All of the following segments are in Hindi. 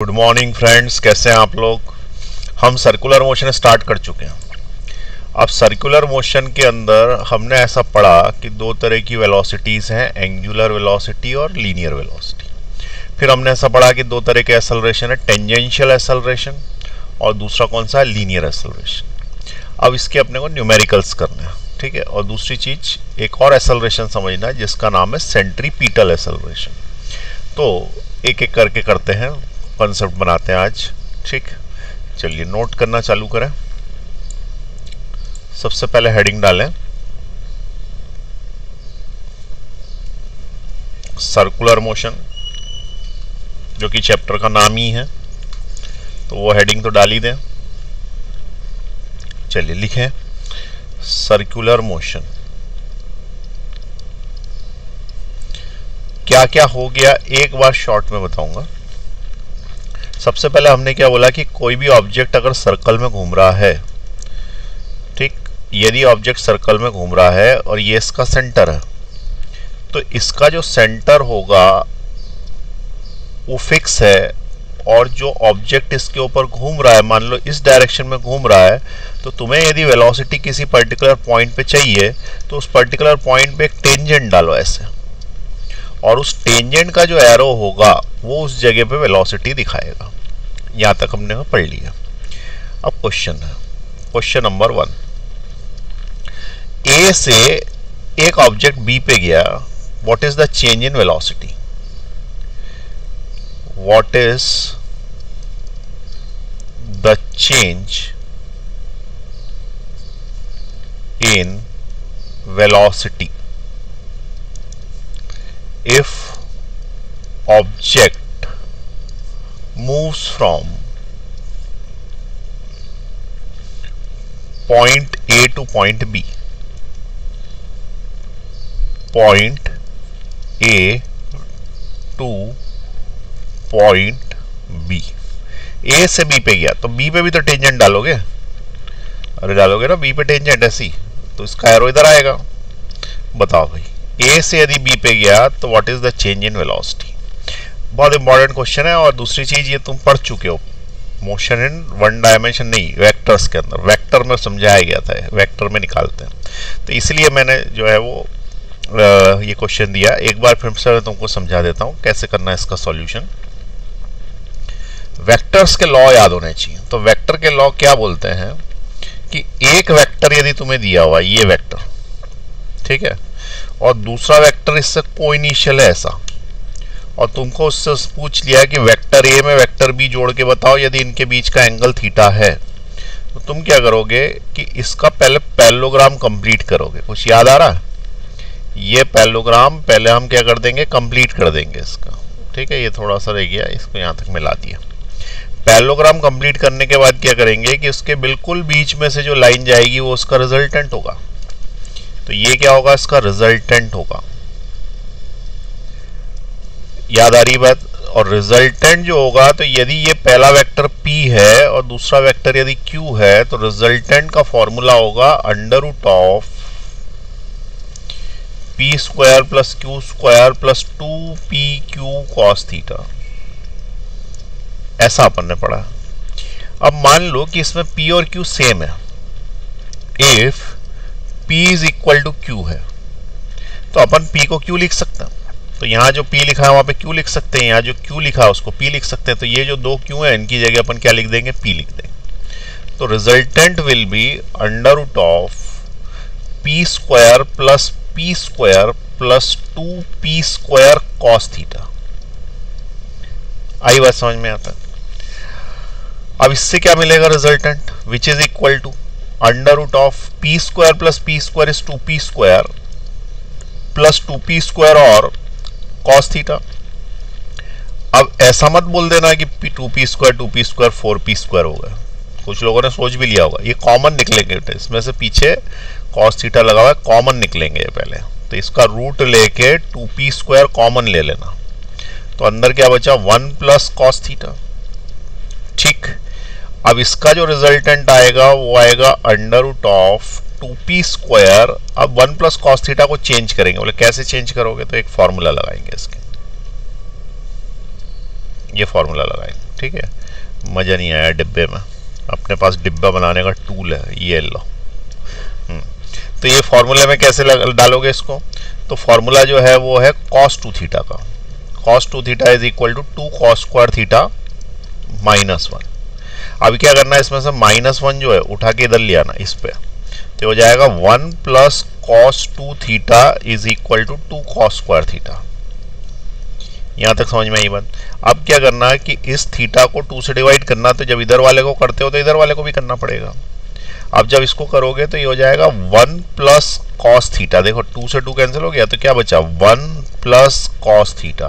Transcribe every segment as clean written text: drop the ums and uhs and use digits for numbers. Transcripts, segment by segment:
गुड मॉर्निंग फ्रेंड्स, कैसे हैं आप लोग। हम सर्कुलर मोशन स्टार्ट कर चुके हैं। अब सर्कुलर मोशन के अंदर हमने ऐसा पढ़ा कि दो तरह की वेलोसिटीज़ हैं, एंगुलर वेलोसिटी और लीनियर वेलोसिटी। फिर हमने ऐसा पढ़ा कि दो तरह के एक्सेलरेशन है, टेंजेंशियल एक्सेलरेशन और दूसरा कौन सा है, लीनियर एक्सेलरेशन। अब इसके अपने को न्यूमेरिकल्स करने हैं, ठीक है। और दूसरी चीज़ एक और एक्सेलरेशन समझना है जिसका नाम है सेंट्रीपिटल एक्सेलरेशन। तो एक एक करके करते हैं, कॉन्सेप्ट बनाते हैं आज, ठीक। चलिए नोट करना चालू करें। सबसे पहले हेडिंग डालें सर्कुलर मोशन, जो कि चैप्टर का नाम ही है, तो वो हेडिंग तो डाल ही दें। चलिए लिखें सर्कुलर मोशन। क्या क्या हो गया एक बार शॉर्ट में बताऊंगा। सबसे पहले हमने क्या बोला कि कोई भी ऑब्जेक्ट अगर सर्कल में घूम रहा है, ठीक, यदि ऑब्जेक्ट सर्कल में घूम रहा है और ये इसका सेंटर है, तो इसका जो सेंटर होगा वो फिक्स है, और जो ऑब्जेक्ट इसके ऊपर घूम रहा है, मान लो इस डायरेक्शन में घूम रहा है, तो तुम्हें यदि वेलोसिटी किसी पर्टिकुलर पॉइंट पे चाहिए तो उस पर्टिकुलर पॉइंट पे एक टेंजेंट डालो ऐसे, और उस टेंजेंट का जो एरो होगा वो उस जगह पे वेलोसिटी दिखाएगा। यहां तक हमने पढ़ लिया। अब क्वेश्चन है, क्वेश्चन नंबर 1। ए से एक ऑब्जेक्ट बी पे गया, what is the change in velocity. What is the change in velocity if object moves from point A to point B, point A to point B, A से B पे गया तो B पे भी तो टेंजेंट डालोगे, अरे डालोगे ना B पे टेंजेंट ऐसी, तो इसका एरो इधर आएगा। बताओ भाई, ए से यदि बी पे गया तो what is the change in velocity. बहुत इंपॉर्टेंट क्वेश्चन है। और दूसरी चीज ये तुम पढ़ चुके हो, मोशन इन वन डायमेंशन नहीं, वेक्टर्स के अंदर, वेक्टर में समझाया गया था, वेक्टर में निकालते हैं, तो इसलिए मैंने जो है वो ये क्वेश्चन दिया। एक बार फिर से तुमको समझा देता हूँ कैसे करना है इसका सॉल्यूशन। वेक्टर्स के लॉ याद होने चाहिए। तो वेक्टर के लॉ क्या बोलते हैं कि एक वेक्टर यदि तुम्हें दिया हुआ ये वेक्टर, ठीक है, और दूसरा वेक्टर इससे कोइनिशियल है ऐसा, और तुमको उससे पूछ लिया कि वेक्टर ए में वेक्टर बी जोड़ के बताओ यदि इनके बीच का एंगल थीटा है, तो तुम क्या करोगे कि इसका पहले पैरेललोग्राम कंप्लीट करोगे। कुछ याद आ रहा है? ये पैरेललोग्राम पहले हम क्या कर देंगे, कंप्लीट कर देंगे इसका, ठीक है। ये थोड़ा सा रह गया, इसको यहां तक मिला दिया। पैरेललोग्राम कंप्लीट करने के बाद क्या करेंगे कि उसके बिल्कुल बीच में से जो लाइन जाएगी वो उसका रिजल्टेंट होगा। तो ये क्या होगा, इसका रिजल्टेंट होगा। याद आ रही बात। और रिजल्टेंट जो होगा, तो यदि ये पहला वेक्टर P है और दूसरा वेक्टर यदि Q है, तो रिजल्टेंट का फॉर्मूला होगा under root of P square plus Q square plus 2PQ cos theta. ऐसा अपन ने पढ़ा। अब मान लो कि इसमें P और Q सेम है, if P is equal to Q है, तो अपन P को Q लिख सकते हैं। तो यहां जो P लिखा है वहां पे Q लिख सकते हैं, यहां जो Q लिखा है उसको P लिख सकते हैं। तो ये जो दो Q है इनकी जगह अपन क्या लिख देंगे, P लिख देंगे। तो resultant will be under root of P square plus P square plus 2P square cos theta. आई बात समझ में आता है? अब इससे क्या मिलेगा resultant, which is equal to under root of P square plus P square is 2P square plus 2P square और cos थीटा। अब ऐसा मत बोल देना कि 2P स्क्वायर 4P स्क्वायर होगा। कुछ लोगों ने सोच भी लिया होगा, ये कॉमन निकलेंगे, इसमें से पीछे cos थीटा लगा हुआ है, कॉमन निकलेंगे ये पहले। तो इसका रूट लेके 2P स्क्वायर कॉमन ले लेना, तो अंदर क्या बचा, 1 प्लस cos थीटा, ठीक। अब इसका जो रिजल्टेंट आएगा वो आएगा under root of 2P square. अब 1 प्लस कॉस थीटा को चेंज करेंगे, बोले कैसे चेंज करोगे, तो एक फॉर्मूला लगाएंगे इसके, ये फॉर्मूला लगाएंगे। ठीक है, मज़ा नहीं आया डिब्बे में। अपने पास डिब्बा बनाने का टूल है, ये लो। तो ये फॉर्मूले में कैसे डालोगे इसको? तो फॉर्मूला जो है वो है cos 2 थीटा का। cos 2 theta is equal to 2 cos square theta -1। अभी क्या करना है, इसमें से -1 जो है उठा के इधर ले आना इस पे, तो हो जाएगा 1 plus cos 2 theta is equal to 2 cos square theta. यहां तक समझ में आई बात? अब क्या करना है कि इस थीटा को 2 से डिवाइड करना, तो जब इधर वाले को करते हो तो इधर वाले को भी करना पड़ेगा। अब जब इसको करोगे तो ये हो जाएगा 1 प्लस cos थीटा। देखो 2 से 2 कैंसिल हो गया, तो क्या बचा 1 प्लस cos थीटा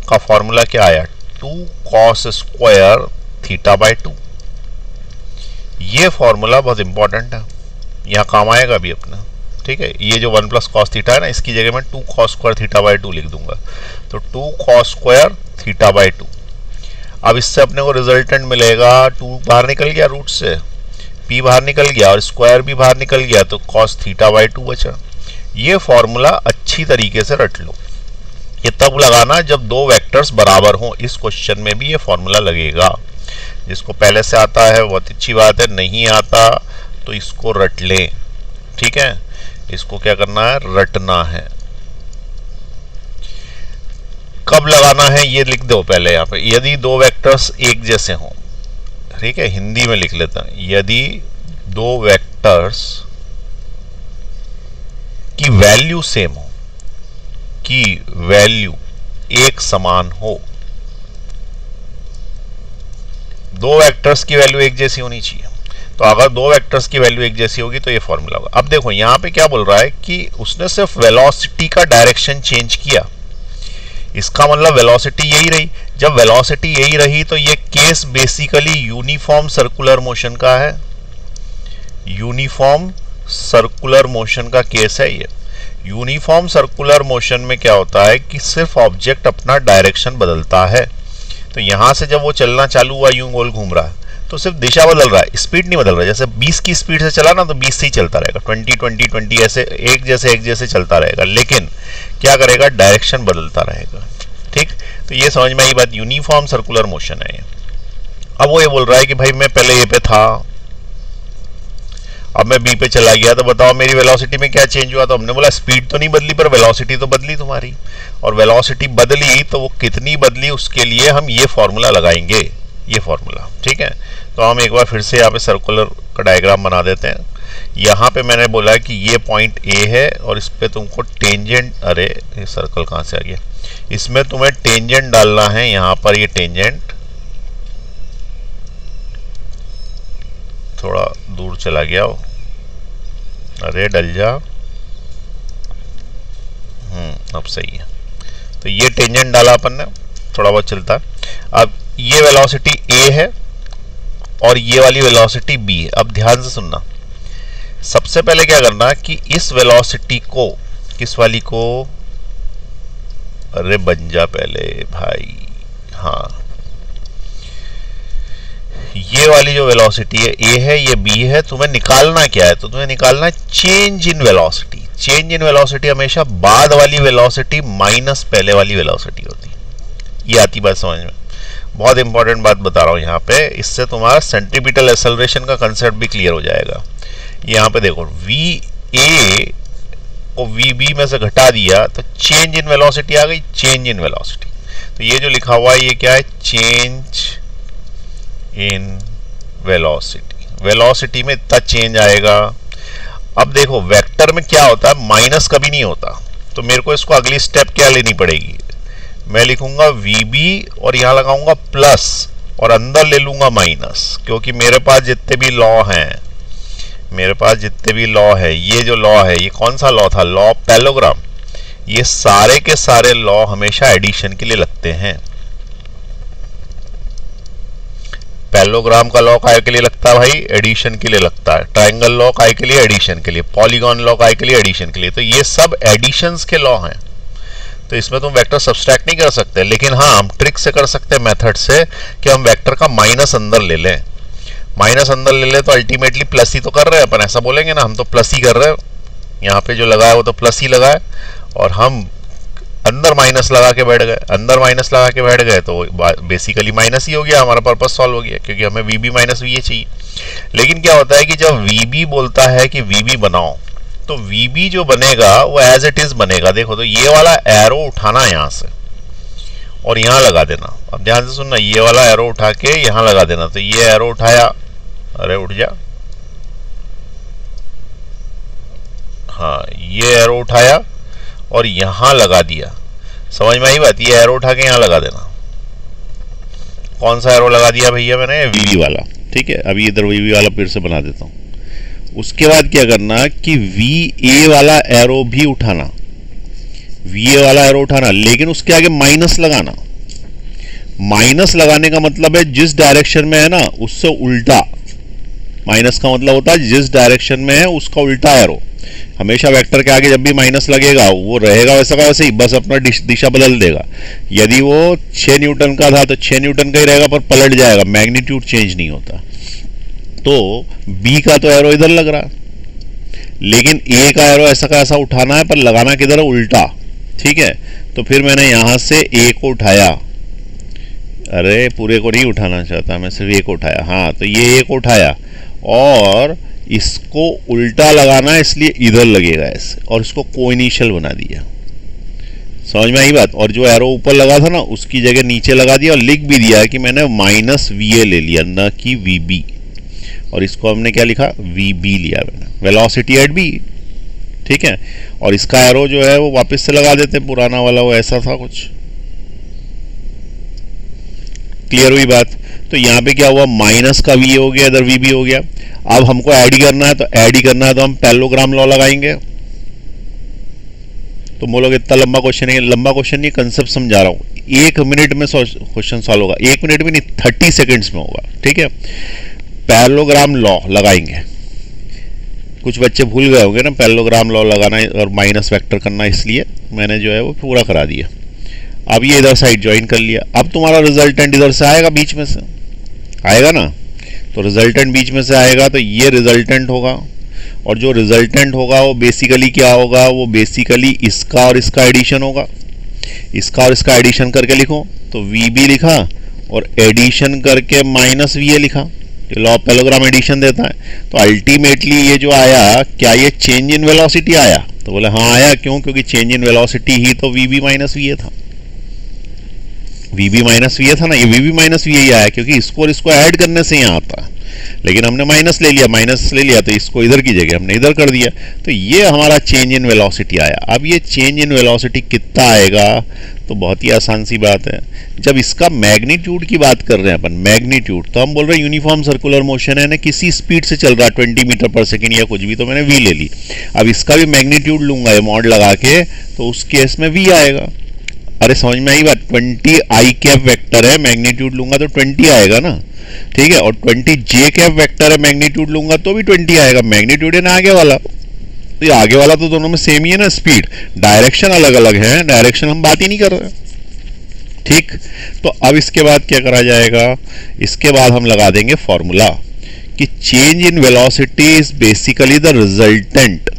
का फॉर्मूला क्या आया, 2 cos स्क्वायर थीटा बाय 2। ये फॉर्मूला बहुत इंपॉर्टेंट है, यहाँ काम आएगा भी अपना। ठीक है, ये जो 1 प्लस cos थीटा है ना, इसकी जगह मैं 2 cos स्क्वायर थीटा बाय 2 लिख दूंगा। तो 2 cos स्क्वायर थीटा बाय 2। अब इससे अपने को रिजल्टेंट मिलेगा, 2 बाहर निकल गया रूट से, p बाहर निकल गया और स्क्वायर भी बाहर निकल गया, तो cos थीटा बाय 2 बचा। ये फॉर्मूला अच्छी तरीके से रट लो। ये तब लगाना जब दो वेक्टर्स बराबर हों। इस क्वेश्चन में भी ये फॉर्मूला लगेगा। जिसको पहले से आता है बहुत अच्छी बात है, नहीं आता तो इसको रट लें। ठीक है, इसको क्या करना है, रटना है। कब लगाना है ये लिख दो पहले यहाँ पे। यदि दो वेक्टर्स एक जैसे हों, ठीक है, हिंदी में लिख लेता हूं, यदि दो वेक्टर्स की वैल्यू सेम हो, की वैल्यू एक समान हो, दो वेक्टर्स की वैल्यू एक जैसी होनी चाहिए। तो अगर दो वेक्टर्स की वैल्यू एक जैसी होगी तो ये फॉर्मूला होगा। अब देखो यहां पे क्या बोल रहा है कि उसने सिर्फ वेलोसिटी का डायरेक्शन चेंज किया। इसका मतलब वेलोसिटी यही रही। जब वेलोसिटी यही रही तो ये case basically uniform circular motion का है। यूनिफॉर्म सर्कुलर मोशन का केस है ये। यूनिफॉर्म सर्कुलर मोशन में क्या होता है कि सिर्फ ऑब्जेक्ट अपना डायरेक्शन बदलता है। तो यहां से जब वो चलना चालू हुआ, यूं गोल घूम रहा है, तो सिर्फ दिशा बदल रहा है, स्पीड नहीं बदल रहा है। जैसे 20 की स्पीड से चला ना तो 20 से ही चलता रहेगा, 20 ऐसे एक जैसे चलता रहेगा, लेकिन क्या करेगा, डायरेक्शन बदलता रहेगा। ठीक, तो ये समझ में आई बात, यूनिफॉर्म सर्कुलर मोशन है ये। अब वो ये बोल रहा है कि भाई मैं पहले ए पे था, अब मैं बी पे चला गया, तो बताओ मेरी वेलोसिटी में क्या चेंज हुआ। तो हमने बोला स्पीड तो नहीं बदली पर वेलोसिटी तो बदली तुम्हारी। और वेलोसिटी बदली तो वो कितनी बदली, उसके लिए हम ये फॉर्मूला लगाएंगे, ये फॉर्मूला। ठीक है, तो हम एक बार फिर से यहाँ पे सर्कुलर का डायग्राम बना देते हैं। यहाँ पे मैंने बोला कि ये पॉइंट ए है और इस पे तुमको टेंजेंट, अरे ये सर्कल कहाँ से आ गया, इसमें तुम्हें टेंजेंट डालना है। यहाँ पर ये टेंजेंट थोड़ा दूर चला गया वो, अरे डल जा। अब सही है। तो ये टेंजेंट डाला अपन ने, थोड़ा बहुत चलता है। अब ये वेलोसिटी ए है और ये वाली वेलोसिटी बी है। अब ध्यान से सुनना, सबसे पहले क्या करना कि इस वेलोसिटी को, किस वाली को, अरे बन जा पहले भाई, हाँ, ये वाली जो वेलोसिटी है ए है, ये बी है, तुम्हें निकालना क्या है, तो तुम्हें निकालना change in velocity. Change in velocity हमेशा बाद वाली वेलोसिटी माइनस पहले वाली वेलोसिटी होती है। ये आती बात समझ में? बहुत इंपॉर्टेंट बात बता रहा हूं यहाँ पे, इससे तुम्हारा सेंट्रीपिटल एक्सेलरेशन का कंसेप्ट भी क्लियर हो जाएगा। यहाँ पे देखो वी ए को वी बी में से घटा दिया तो चेंज इन वेलोसिटी आ गई, चेंज इन वेलोसिटी। तो ये जो लिखा हुआ है ये क्या है, चेंज इन वेलोसिटी। वेलोसिटी में इतना चेंज आएगा। अब देखो वेक्टर में क्या होता है, माइनस कभी नहीं होता। तो मेरे को इसको अगली स्टेप क्या लेनी पड़ेगी, मैं लिखूंगा VB और यहां लगाऊंगा प्लस और अंदर ले लूंगा माइनस, क्योंकि मेरे पास जितने भी लॉ हैं, मेरे पास जितने भी लॉ है, ये जो लॉ है ये कौन सा लॉ था, लॉ ऑफ पैरेललोग्राम। ये सारे के सारे लॉ हमेशा एडिशन के लिए लगते हैं। पैरेललोग्राम का लॉ काय के लिए लगता है भाई, एडिशन के लिए लगता है। ट्रायंगल लॉ काय के लिए, एडिशन के लिए। पॉलीगॉन लॉ काय के लिए, एडिशन के लिए। तो ये सब एडिशंस के लॉ हैं। तो इसमें तुम वेक्टर सब्सट्रैक्ट नहीं कर सकते, लेकिन हाँ हम ट्रिक से कर सकते हैं, मेथड से, कि हम वेक्टर का माइनस अंदर ले लें। माइनस अंदर ले लें तो अल्टीमेटली प्लस ही तो कर रहे हैं अपन, ऐसा बोलेंगे ना, हम तो प्लस ही कर रहे हैं। यहाँ पे जो लगा है वो तो प्लस ही लगा है, और हम अंदर माइनस लगा के बैठ गए, अंदर माइनस लगा के बैठ गए तो बेसिकली माइनस ही हो गया, हमारा पर्पस सॉल्व हो गया, क्योंकि हमें वीबी माइनस वीए चाहिए। लेकिन क्या होता है कि जब वीबी बोलता है कि वीबी बनाओ, तो वीबी जो बनेगा वो एज इट इज बनेगा। देखो तो ये वाला एरो उठाना यहां से और यहां लगा देना। अब ध्यान से सुनना, ये वाला एरो उठा के यहां लगा देना। तो ये एरो उठाया, अरे उठ जा, हाँ ये एरो उठाया और यहां लगा दिया। समझ में आई बात? ये एरो उठा के यहां लगा देना। कौन सा एरो लगा दिया भैया मैंने? वीबी वाला। ठीक है, अभी इधर वीबी वाला फिर से बना देता हूं। उसके बाद क्या करना कि वी ए वाला एरो भी उठाना, वी ए वाला एरो उठाना, लेकिन उसके आगे माइनस लगाना। माइनस लगाने का मतलब है जिस डायरेक्शन में है ना उससे उल्टा। माइनस का मतलब होता है जिस डायरेक्शन में है उसका उल्टा एरो। हमेशा वेक्टर के आगे जब भी माइनस लगेगा वो रहेगा वैसा का वैसे ही, बस अपना दिशा बदल देगा। यदि वो 6 न्यूटन का था तो 6 न्यूटन का ही रहेगा, पर पलट जाएगा, मैग्नीट्यूड चेंज नहीं होता। तो बी का तो एरो इधर लग रहा है, लेकिन ए का एरो ऐसा का ऐसा उठाना है, पर लगाना किधर है? उल्टा। ठीक है, तो फिर मैंने यहां से ए को उठाया, अरे पूरे को नहीं उठाना चाहता मैं, सिर्फ ए को उठाया। हाँ, तो ये ए को उठाया और इसको उल्टा लगाना है, इसलिए इधर लगेगा ऐसे, और इसको कोइनिशियल बना दिया। समझ में आई बात? और जो एरो ऊपर लगा था ना उसकी जगह नीचे लगा दिया, और लिख भी दिया है कि मैंने माइनस वी ए ले लिया, न कि वी बी। और इसको हमने क्या लिखा? वी बी लिया मैंने, वेलोसिटी एट बी। ठीक है, और इसका एरो जो है वो वापस से लगा देते, पुराना वाला वो ऐसा था कुछ। क्लियर हुई बात? तो यहाँ पे क्या हुआ? माइनस का वी हो गया, इधर वी बी हो गया। अब हमको ऐड ही करना है, तो ऐड ही करना है तो हम पैरेललोग्राम लॉ लगाएंगे। तो बोलोगे इतना लंबा क्वेश्चन है? लंबा क्वेश्चन नहीं, कंसेप्ट समझा रहा हूं। 1 मिनट में क्वेश्चन सॉल्व होगा, 1 मिनट में नहीं 30 सेकेंड्स में होगा। ठीक है, पैरेललोग्राम लॉ लगाएंगे। कुछ बच्चे भूल गए होंगे ना पैरेललोग्राम लॉ लगाना और माइनस वेक्टर करना, इसलिए मैंने जो है वो पूरा करा दिया। अब ये इधर साइड ज्वाइन कर लिया। अब तुम्हारा रिजल्टेंट इधर से आएगा, बीच में से आएगा ना, तो रिजल्टेंट बीच में से आएगा, तो ये रिजल्टेंट होगा। और जो रिजल्टेंट होगा वो बेसिकली क्या होगा? वो बेसिकली इसका और इसका एडिशन होगा। इसका और इसका एडिशन करके लिखो, तो वी बी लिखा और एडिशन करके माइनस वी ए लिखा। लॉ ऑफ पैरेललोग्राम एडिशन देता है। तो अल्टीमेटली ये जो आया, क्या ये चेंज इन वेलोसिटी आया? तो बोले हाँ आया। क्यों? क्योंकि चेंज इन वेलोसिटी ही तो V B minus V A था। वीबी माइनस वी ए था ना, ये वीबी माइनस वी ए आया, क्योंकि इसको और इसको ऐड करने से यहाँ आता है। लेकिन हमने माइनस ले लिया, माइनस ले लिया तो इसको इधर की जगह हमने इधर कर दिया, तो ये हमारा चेंज इन वेलोसिटी आया। अब ये चेंज इन वेलोसिटी कितना आएगा? तो बहुत ही आसान सी बात है। जब इसका मैग्नीट्यूड की बात कर रहे हैं अपन, मैग्नीट्यूड, तो हम बोल रहे हैं यूनिफॉर्म सर्कुलर मोशन है ना, किसी स्पीड से चल रहा है 20 मीटर पर सेकेंड या कुछ भी, तो मैंने वी ले ली। अब इसका भी मैग्नीट्यूड लूंगा ये मॉड लगा के, तो उस केस में वी आएगा। अरे समझ में आई बात? 20 आई कैप वेक्टर है, मैग्नीट्यूड लूंगा तो 20 आएगा ना। ठीक है, और 20 जे कैप वेक्टर है, मैग्नीट्यूड लूंगा तो भी 20 आएगा। मैग्नीट्यूड है ना आगे वाला, तो ये आगे वाला तो दोनों में सेम ही है ना स्पीड, डायरेक्शन अलग अलग है, डायरेक्शन हम बात ही नहीं कर रहे। ठीक, तो अब इसके बाद क्या करा जाएगा? इसके बाद हम लगा देंगे फॉर्मूला कि change in velocity is basically the resultant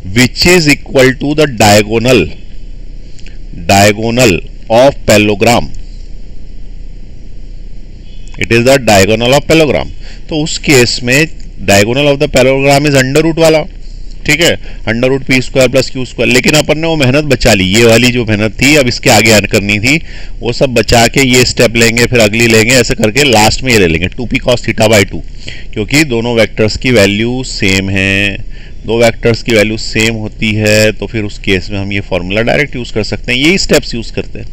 which is equal to the diagonal of parallelogram. It is the diagonal of parallelogram. तो उस केस में diagonal of the parallelogram is under root वाला। ठीक है, under root P square plus Q square. लेकिन अपन ने वो मेहनत बचा ली, ये वाली जो मेहनत थी अब इसके आगे ऐड करनी थी, वो सब बचा के ये स्टेप लेंगे, फिर अगली लेंगे, ऐसे करके लास्ट में ये ले लेंगे 2p cos थीटा बाई 2, क्योंकि दोनों वेक्टर्स की वैल्यू सेम है। दो वेक्टर्स की वैल्यू सेम होती है तो फिर उस केस में हम ये फॉर्मूला डायरेक्ट यूज कर सकते हैं, यही स्टेप्स यूज करते हैं।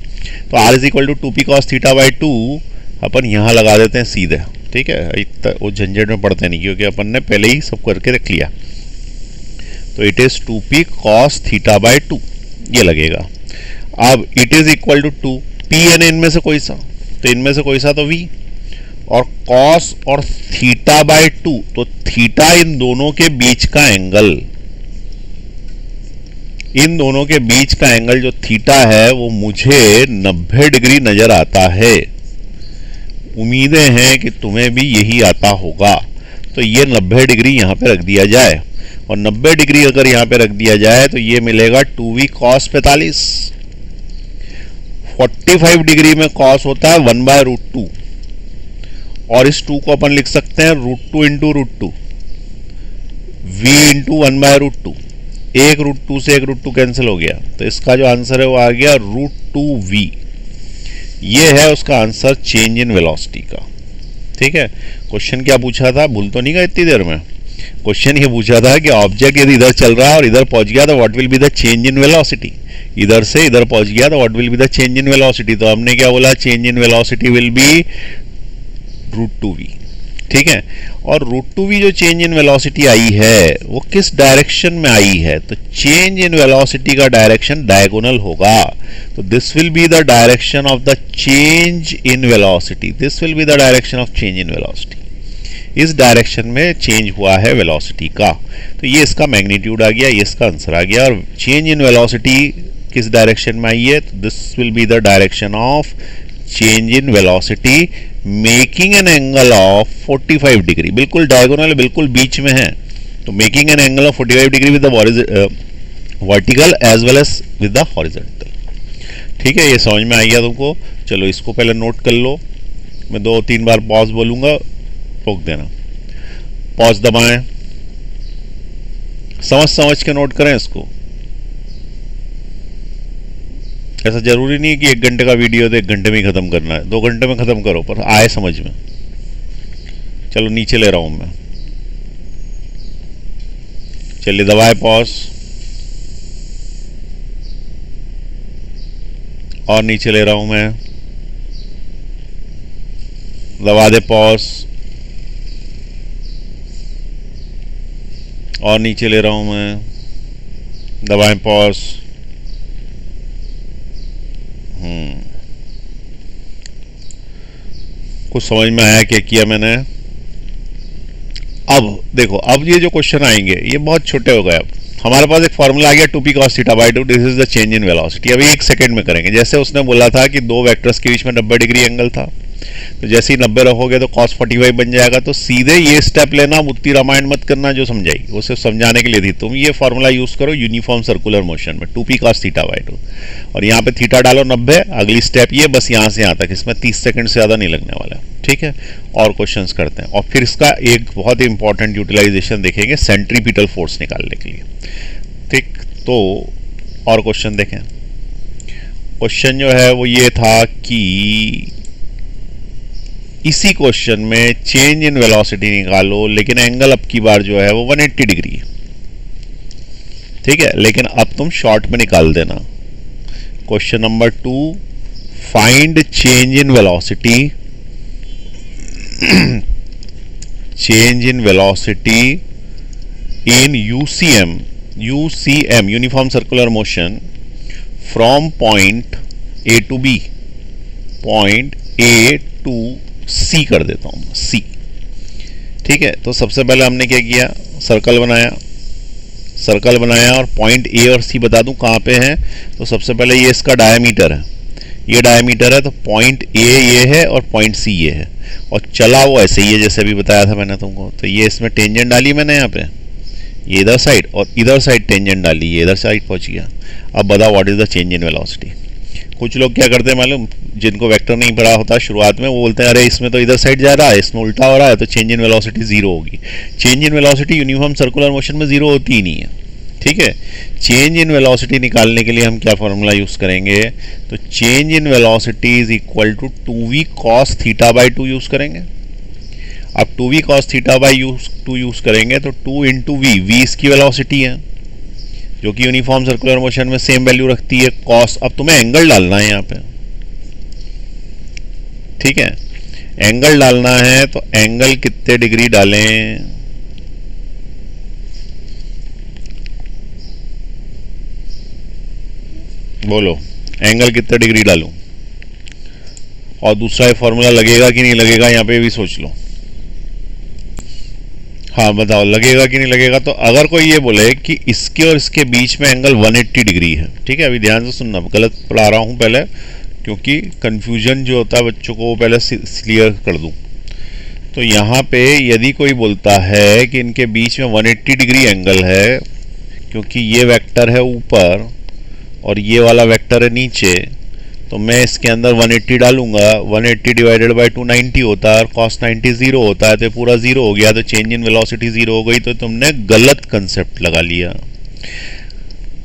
तो r is equal to 2p cos theta by 2 अपन यहाँ लगा देते हैं सीधे। ठीक है, वो झंझट में पड़ते नहीं, क्योंकि अपन ने पहले ही सब करके रख लिया। तो it is 2p cos theta by 2 ये लगेगा। अब it is equal to 2 p है ना इनमें से कोई सा, तो इनमें से कोई सा तो v, और cos और थीटा बाई 2, तो थीटा इन दोनों के बीच का एंगल, इन दोनों के बीच का एंगल जो थीटा है वो मुझे 90 डिग्री नजर आता है। उम्मीदें हैं कि तुम्हें भी यही आता होगा। तो ये 90 डिग्री यहां पे रख दिया जाए, और 90 डिग्री अगर यहां पे रख दिया जाए तो ये मिलेगा 2v cos 45। 45 डिग्री में कॉस होता है 1/√2 और इस 2 को अपन लिख सकते हैं √2 इंटू √2 v इंटू 1/√2। एक √2 से एक √2 कैंसिल हो गया, तो इसका जो आंसर है वो आ गया √2v। ये है उसका आंसर चेंज इन वेलोसिटी का। ठीक है, क्वेश्चन क्या पूछा था, भूल तो नहीं गया इतनी देर में? क्वेश्चन ये पूछा था कि ऑब्जेक्ट यदि इधर चल रहा है और इधर पहुंच गया तो what will be the change in velocity. इधर से इधर पहुंच गया तो what will be the change in velocity. तो हमने क्या बोला, change in velocity will be √2v। ठीक है, और √2v जो चेंज इन वेलोसिटी आई है वो किस डायरेक्शन में आई है, तो चेंज इन वेलोसिटी का डायरेक्शन डायगोनल होगा। तो this will be the direction of the change in velocity, this will be the direction of change in velocity. इस डायरेक्शन में चेंज हुआ है वेलोसिटी का, तो ये इसका मैग्नीट्यूड आ गया, ये इसका आंसर आ गया। और चेंज इन वेलोसिटी किस डायरेक्शन में आई है, तो this will be the direction of change in velocity making an angle of 45 degree. बिल्कुल डायगोनल, बिल्कुल बीच में है, तो making an angle of 45 degree with the vertical as well as with the horizontal. ठीक है, ये समझ में आ गया तुमको? चलो इसको पहले नोट कर लो, मैं 2-3 बार पॉज बोलूंगा, रोक देना, पॉज दबाएं, समझ के नोट करें इसको। ऐसा जरूरी नहीं है कि 1 घंटे का वीडियो तो 1 घंटे में ही खत्म करना है, 2 घंटे में खत्म करो, पर आए समझ में। चलो नीचे ले रहा हूं मैं, चलिए दबाए पॉज और नीचे ले रहा हूं मैं, दबा दे पॉज और नीचे ले रहा हूं मैं, दबाएं पॉज। कुछ समझ में आया क्या किया मैंने? अब देखो, अब ये जो क्वेश्चन आएंगे ये बहुत छोटे हो गए। अब हमारे पास एक फॉर्मूला आ गया 2p cos θ/2, this is the change in velocity. अभी 1 सेकंड में करेंगे। जैसे उसने बोला था कि 2 वेक्टर्स के बीच में 90 डिग्री एंगल था, तो जैसे ही 90 रखोगे तो cos 45 बन जाएगा। तो सीधे ये स्टेप लेना, उतनी रामायण मत करना जो समझाई, वो सिर्फ समझाने के लिए थी। तुम ये फॉर्मूला यूज करो यूनिफॉर्म सर्कुलर मोशन में, 2p cos θ/2, और यहाँ पे थीटा डालो 90, अगली स्टेप ये, बस यहाँ से यहाँ तक, इसमें 30 सेकंड से ज़्यादा नहीं लगने वाला। ठीक है, और क्वेश्चंस करते हैं, और फिर इसका एक बहुत ही इंपॉर्टेंट यूटिलाइजेशन देखेंगे सेंट्रीपिटल फोर्स निकालने के लिए। ठीक, तो और क्वेश्चन देखें। क्वेश्चन जो है वो ये था कि इसी क्वेश्चन में चेंज इन वेलोसिटी निकालो, लेकिन एंगल अब की बार जो है वो 180 डिग्री है। ठीक है, लेकिन अब तुम शॉर्ट में निकाल देना। Question number 2, find change in velocity, change in velocity in UCM uniform circular motion from point A to B, point A to C कर देता हूं, C। ठीक है, तो सबसे पहले हमने क्या किया, सर्कल बनाया और पॉइंट A और C बता दूं कहां पे है। तो सबसे पहले ये इसका डायमीटर है, ये डायमीटर है, तो पॉइंट A ये है और पॉइंट C ये है, और चला वो ऐसे ही है जैसे अभी बताया था मैंने तुमको। तो ये इसमें टेंजेंट डाली मैंने यहाँ पे, ये इधर साइड, और इधर साइड टेंजेंट डाली, ये इधर साइड पहुंच गया। अब बताओ what is the change in velocity. कुछ लोग क्या करते हैं मालूम, जिनको वेक्टर नहीं पढ़ा होता शुरुआत में, वो बोलते हैं अरे इसमें तो इधर साइड जा रहा है, इसमें उल्टा हो रहा है, तो चेंज इन वेलोसिटी 0 होगी। Change in velocity uniform circular motion में 0 होती ही नहीं है। ठीक है, चेंज इन वेलोसिटी निकालने के लिए हम क्या फॉर्मूला यूज करेंगे, तो change in velocity is equal to 2v cos θ/2 use करेंगे। अब 2v cos θ/2 यूज करेंगे तो 2 इंटू v, इसकी वेलोसिटी है जो कि यूनिफॉर्म सर्कुलर मोशन में सेम वैल्यू रखती है cos। अब तुम्हें एंगल डालना है यहाँ पे। ठीक है, एंगल डालना है, तो एंगल कितने डिग्री डालें, बोलो एंगल कितने डिग्री डालूं। और दूसरा ये फॉर्मूला लगेगा कि नहीं लगेगा, यहाँ पे भी सोच लो। हाँ बताओ, लगेगा कि नहीं लगेगा। तो अगर कोई ये बोले कि इसके और इसके बीच में एंगल 180 डिग्री है, ठीक है, अभी ध्यान से सुनना, गलत पढ़ा रहा हूँ पहले, क्योंकि कंफ्यूजन जो होता है बच्चों को वो पहले क्लियर कर दूँ। तो यहाँ पे यदि कोई बोलता है कि इनके बीच में 180 डिग्री एंगल है, क्योंकि ये वेक्टर है ऊपर और ये वाला वेक्टर है नीचे, तो मैं इसके अंदर 180 डालूंगा, 180 डिवाइडेड बाय 290 होता है और cos 90 जीरो होता है, तो पूरा जीरो हो गया, तो चेंज इन वेलोसिटी जीरो हो गई। तो तुमने गलत कंसेप्ट लगा लिया।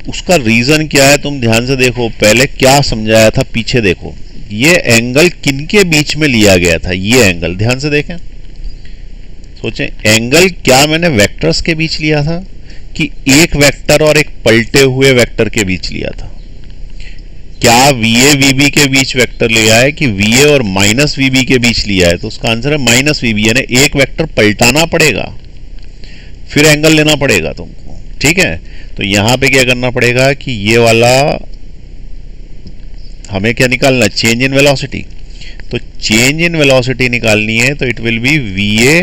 उसका रीजन क्या है तुम ध्यान से देखो, पहले क्या समझाया था पीछे देखो। ये एंगल किनके बीच में लिया गया था, ये एंगल ध्यान से देखें, सोचें एंगल क्या मैंने वेक्टर्स के बीच लिया था कि एक वेक्टर और एक पलटे हुए वेक्टर के बीच लिया था? क्या VA VB के बीच वेक्टर लिया है कि VA और माइनस VB के बीच लिया है? तो उसका आंसर है माइनस VB, यानी एक वेक्टर पलटाना पड़ेगा फिर एंगल लेना पड़ेगा तुमको, ठीक है। तो यहां पे क्या करना पड़ेगा कि ये वाला हमें क्या निकालना, चेंज इन वेलोसिटी। तो चेंज इन वेलोसिटी निकालनी है तो it will B VA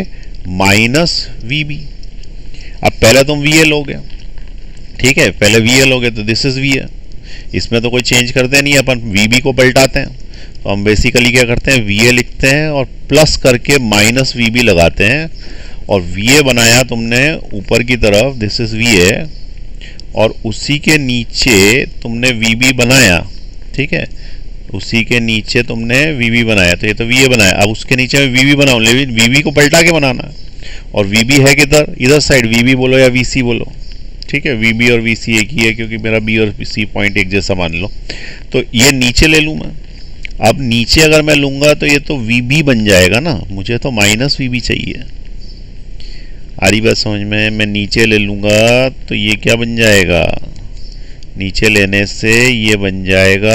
minus VB। अब पहले तुम VA लोगे, ठीक है, पहले VA लोगे तो दिस इज VA, इसमें तो कोई चेंज करते नहीं, अपन VB को पलटाते हैं। तो हम बेसिकली क्या करते हैं, VA लिखते हैं और प्लस करके माइनस VB लगाते हैं, और VA बनाया तुमने ऊपर की तरफ, दिस इज VA, और उसी के नीचे तुमने VB बनाया, ठीक है, उसी के नीचे तुमने VB बनाया, तो ये तो VA बनाया। अब उसके नीचे मैं VB बनाऊं, लेकिन VB को पलटा के बनाना है, और VB है किधर, इधर साइड, VB बोलो या VC बोलो, ठीक है, VB और VC एक ही है क्योंकि मेरा B और C पॉइंट एक जैसा मान लो। तो ये नीचे ले लूँ मैं। अब नीचे अगर मैं लूंगा तो ये तो VB बन जाएगा ना, मुझे तो माइनस VB चाहिए। आ रही बात समझ में? मैं नीचे ले लूंगा तो ये क्या बन जाएगा, नीचे लेने से ये बन जाएगा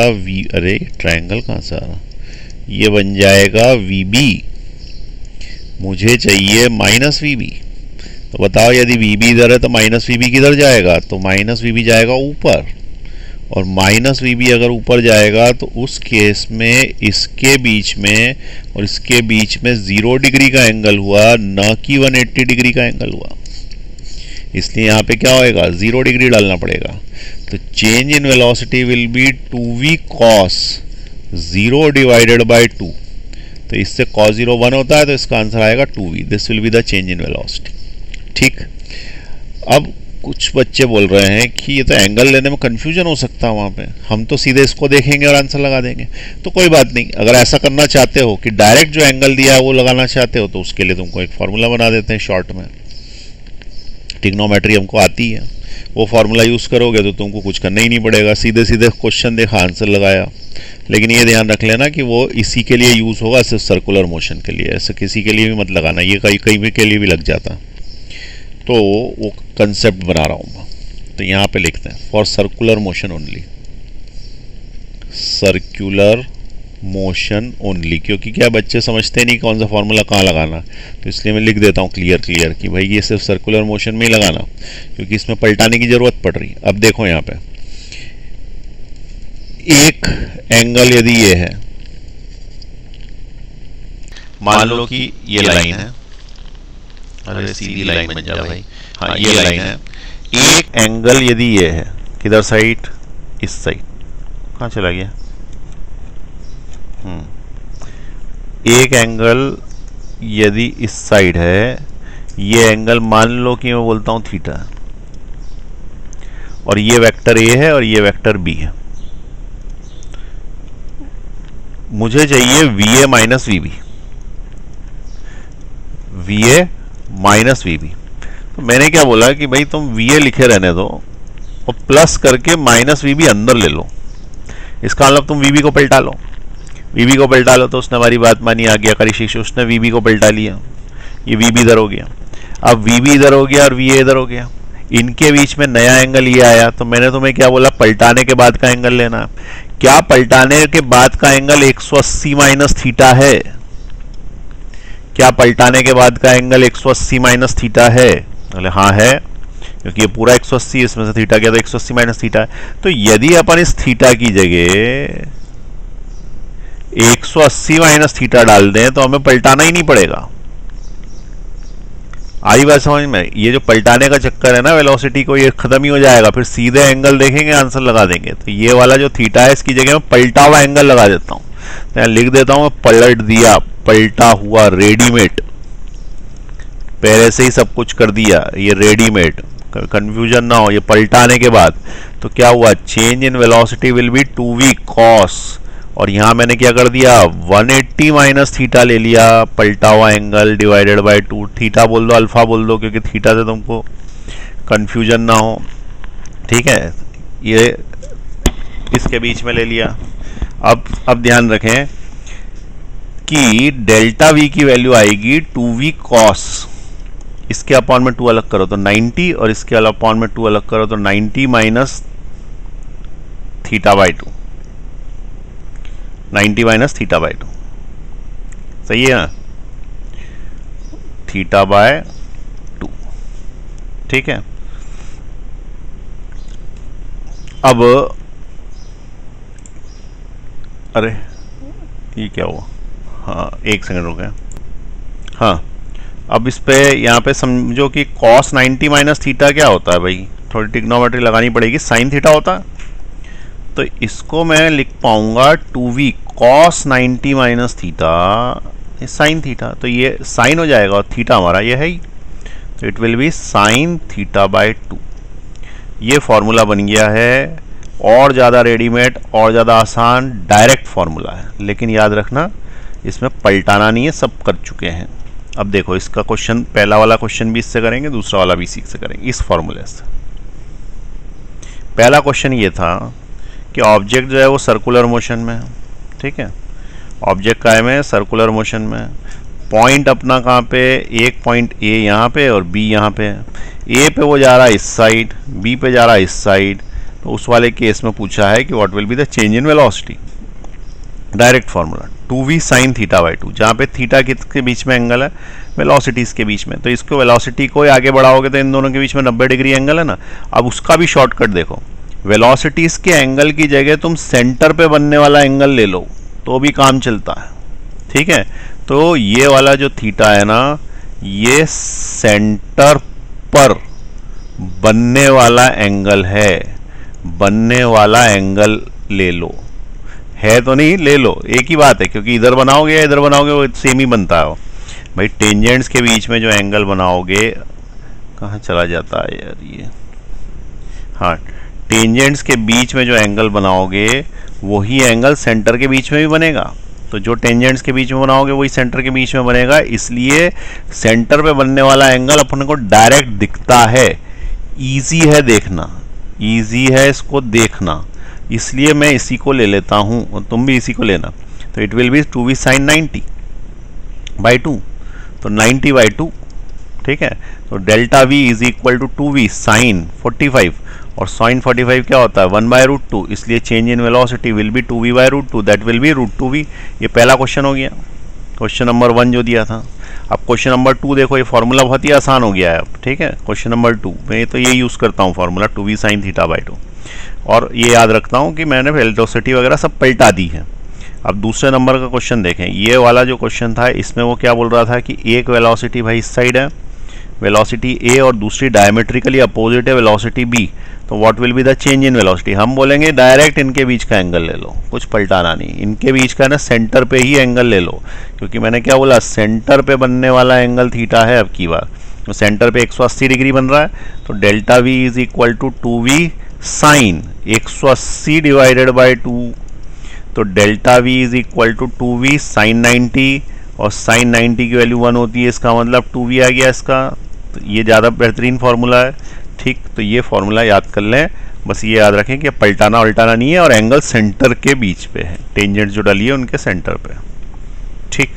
अरे ट्रायंगल कहाँ से आ रहा, ये बन जाएगा VB, मुझे चाहिए माइनस VB। तो बताओ यदि VB इधर है तो माइनस VB किधर जाएगा, तो माइनस VB जाएगा ऊपर, और माइनस VB अगर ऊपर जाएगा तो उस केस में इसके बीच में और इसके बीच में 0 डिग्री का एंगल हुआ, न कि 180 डिग्री का एंगल हुआ। इसलिए यहाँ पे क्या होएगा, 0 डिग्री डालना पड़ेगा। तो change in velocity will be 2v cos 0 divided by 2। तो इससे cos 0 1 होता है, तो इसका आंसर आएगा 2v। This will be the change in velocity, ठीक। अब कुछ बच्चे बोल रहे हैं कि ये तो एंगल लेने में कंफ्यूजन हो सकता है, वहाँ पे हम तो सीधे इसको देखेंगे और आंसर लगा देंगे। तो कोई बात नहीं, अगर ऐसा करना चाहते हो कि डायरेक्ट जो एंगल दिया है वो लगाना चाहते हो, तो उसके लिए तुमको एक फार्मूला बना देते हैं शॉर्ट में। ट्रिग्नोमेट्री हमको आती है, वो फार्मूला यूज़ करोगे तो तुमको कुछ करना ही नहीं पड़ेगा, सीधे सीधे क्वेश्चन देखा आंसर लगाया। लेकिन ये ध्यान रख लेना कि वो इसी के लिए यूज़ होगा, सिर्फ सर्कुलर मोशन के लिए, ऐसे किसी के लिए भी मत लगाना, ये कहीं भी के लिए भी लग जाता। तो वो कंसेप्ट बना रहा हूँ मैं। तो यहाँ पे लिखते हैं for circular motion only, circular motion only, क्योंकि क्या बच्चे समझते नहीं कौन सा फॉर्मूला कहाँ लगाना, तो इसलिए मैं लिख देता हूँ क्लियर कि भाई ये सिर्फ सर्कुलर मोशन में ही लगाना, क्योंकि इसमें पलटाने की ज़रूरत पड़ रही। अब देखो यहाँ पे एक एंगल यदि ये है, मान लो कि ये लाइन है, अरे सीधी लाइन बन जा भाई, हाँ ये लाइन है। एक एंगल यदि ये है, किधर साइड, इस साइड, कहाँ चला गया, एक एंगल यदि इस साइड है, ये एंगल मान लो कि मैं बोलता हूं थीटा, और ये वेक्टर ए है और ये वेक्टर बी है। मुझे चाहिए VA minus VB, VA minus VB। तो मैंने क्या बोला कि भाई तुम VA लिखे रहने दो और प्लस करके माइनस VB अंदर ले लो। इसका मतलब तुम VB को पलटा लो, VB को पलटा लो। तो उसने हमारी बात मानी, आ गया करी शिक्षक, उसने VB को पलटा लिया, ये VB इधर हो गया। अब VB इधर हो गया और VA इधर हो गया, इनके बीच में नया एंगल ये आया। तो मैंने तुम्हें क्या बोला, पलटाने के बाद का एंगल लेना। क्या पलटाने के बाद का एंगल 180 माइनस थीटा है? क्या पलटाने के बाद का एंगल 180 माइनस थीटा है? बोले हाँ है, क्योंकि ये पूरा 180, इसमें से थीटा गया तो 180 माइनस थीटा है। तो यदि अपन इस थीटा की जगह 180 माइनस थीटा डाल दें तो हमें पलटाना ही नहीं पड़ेगा। आई बात समझ में? ये जो पलटाने का चक्कर है ना वेलोसिटी को, ये खत्म ही हो जाएगा, फिर सीधे एंगल देखेंगे आंसर लगा देंगे। तो ये वाला जो थीटा है इसकी जगह मैं पलटा हुआ एंगल लगा देता हूं। तो लिख देता हूं मैं पलट दिया, पलटा हुआ, रेडीमेड, पहले से ही सब कुछ कर दिया, ये रेडीमेड, कंफ्यूजन ना हो। ये पलटाने के बाद तो क्या हुआ, change in velocity will be 2v cos और यहाँ मैंने क्या कर दिया 180 माइनस थीटा ले लिया, पलटा हुआ एंगल डिवाइडेड बाय 2। थीटा बोल दो, अल्फा बोल दो, क्योंकि थीटा से तुमको कंफ्यूजन ना हो। ठीक है, ये इसके बीच में ले लिया। अब ध्यान रखें कि डेल्टा वी की वैल्यू आएगी 2v कॉस, इसके अपॉन में 2 अलग करो तो 90, और इसके अपॉन में 2 अलग करो तो 90 minus theta by 2, 90 minus theta by 2, सही है ना, थीटा बाय 2। ठीक है, अब अरे ये क्या हुआ, हाँ एक सेकंड रुक गया। हाँ, अब इस पे यहाँ पे समझो कि cos 90 माइनस थीटा क्या होता है भाई, थोड़ी ट्रिग्नोमेट्री लगानी पड़ेगी, साइन थीटा होता है। तो इसको मैं लिख पाऊंगा 2v cos 90 minus theta sine theta, तो ये साइन हो जाएगा और थीटा हमारा ये है ही, तो it will B sine theta by 2। ये फॉर्मूला बन गया है, और ज़्यादा रेडीमेड और ज़्यादा आसान डायरेक्ट फॉर्मूला है, लेकिन याद रखना इसमें पलटाना नहीं है, सब कर चुके हैं। अब देखो इसका क्वेश्चन, पहला वाला क्वेश्चन भी इससे करेंगे, दूसरा वाला भी इसी से करेंगे, इस फॉर्मूले से। पहला क्वेश्चन ये था कि ऑब्जेक्ट जो है वो सर्कुलर मोशन में है। ठीक है, ऑब्जेक्ट का है सर्कुलर मोशन में, पॉइंट अपना कहाँ पे, एक पॉइंट ए यहाँ पे और बी यहाँ पे है। ए पे वो जा रहा है इस साइड, बी पे जा रहा है इस साइड। तो उस वाले केस में पूछा है कि what will be the change in velocity. Direct formula 2v sine theta by 2, जहाँ पे थीटा किसके बीच में एंगल है, वेलोसिटीज के बीच में, तो इसको वेलोसिटी को आगे बढ़ाओगे तो इन दोनों के बीच में 90 डिग्री एंगल है ना। अब उसका भी शॉर्टकट देखो, वेलोसिटीज के एंगल की जगह तुम सेंटर पे बनने वाला एंगल ले लो तो भी काम चलता है। ठीक है, तो ये वाला जो थीटा है ना, ये सेंटर पर बनने वाला एंगल है, बनने वाला एंगल ले लो, है तो नहीं, ले लो, एक ही बात है, क्योंकि इधर बनाओगे या इधर बनाओगे वो सेम ही बनता है भाई। टेंजेंट्स के बीच में जो एंगल बनाओगे, कहाँ चला जाता है यार ये, हाँ, टेंजेंट्स के बीच में जो एंगल बनाओगे वही एंगल सेंटर के बीच में भी बनेगा। तो जो टेंजेंट्स के बीच में बनाओगे वही सेंटर के बीच में बनेगा, इसलिए सेंटर पे बनने वाला एंगल अपन को डायरेक्ट दिखता है, इजी है देखना, इजी है इसको देखना, इसलिए मैं इसी को ले लेता हूं और तुम भी इसी को लेना। तो it will be 2v sine 90 by 2, तो 90 बाई 2। ठीक है, तो delta v is equal to 2v sine 45, और साइन 45 क्या होता है 1/√2, इसलिए change in velocity will be 2v/√2, that will be √2v। ये पहला क्वेश्चन हो गया, क्वेश्चन नंबर 1 जो दिया था। अब क्वेश्चन नंबर 2 देखो, ये फॉर्मूला बहुत ही आसान हो गया है अब। ठीक है, क्वेश्चन नंबर 2 मैं तो ये यूज़ करता हूँ formula 2v sine theta by 2, और ये याद रखता हूँ कि मैंने वेलोसिटी वगैरह सब पलटा दी है। अब दूसरे नंबर का क्वेश्चन देखें, ये वाला जो क्वेश्चन था इसमें वो क्या बोल रहा था कि एक वेलोसिटी भाई इस साइड है, वेलोसिटी ए, और दूसरी डायमेट्रिकली अपोजिट है वेलोसिटी बी, तो what will be the change in velocity. हम बोलेंगे डायरेक्ट इनके बीच का एंगल ले लो, कुछ पलटाना नहीं, इनके बीच का ना सेंटर पे ही एंगल ले लो, क्योंकि मैंने क्या बोला, सेंटर पे बनने वाला एंगल थीटा है। अब की बार तो सेंटर पे 180 डिग्री बन रहा है, तो delta V is equal to 2v sine 180 divided by 2, तो delta V is equal to 2v sine 90, और साइन 90 की वैल्यू 1 होती है, इसका मतलब 2v आ गया इसका। तो ये ज़्यादा बेहतरीन फार्मूला है। ठीक, तो ये फार्मूला याद कर लें, बस ये याद रखें कि पलटाना उल्टाना नहीं है, और एंगल सेंटर के बीच पे है, टेंजेंट जो डली है उनके सेंटर पे। ठीक,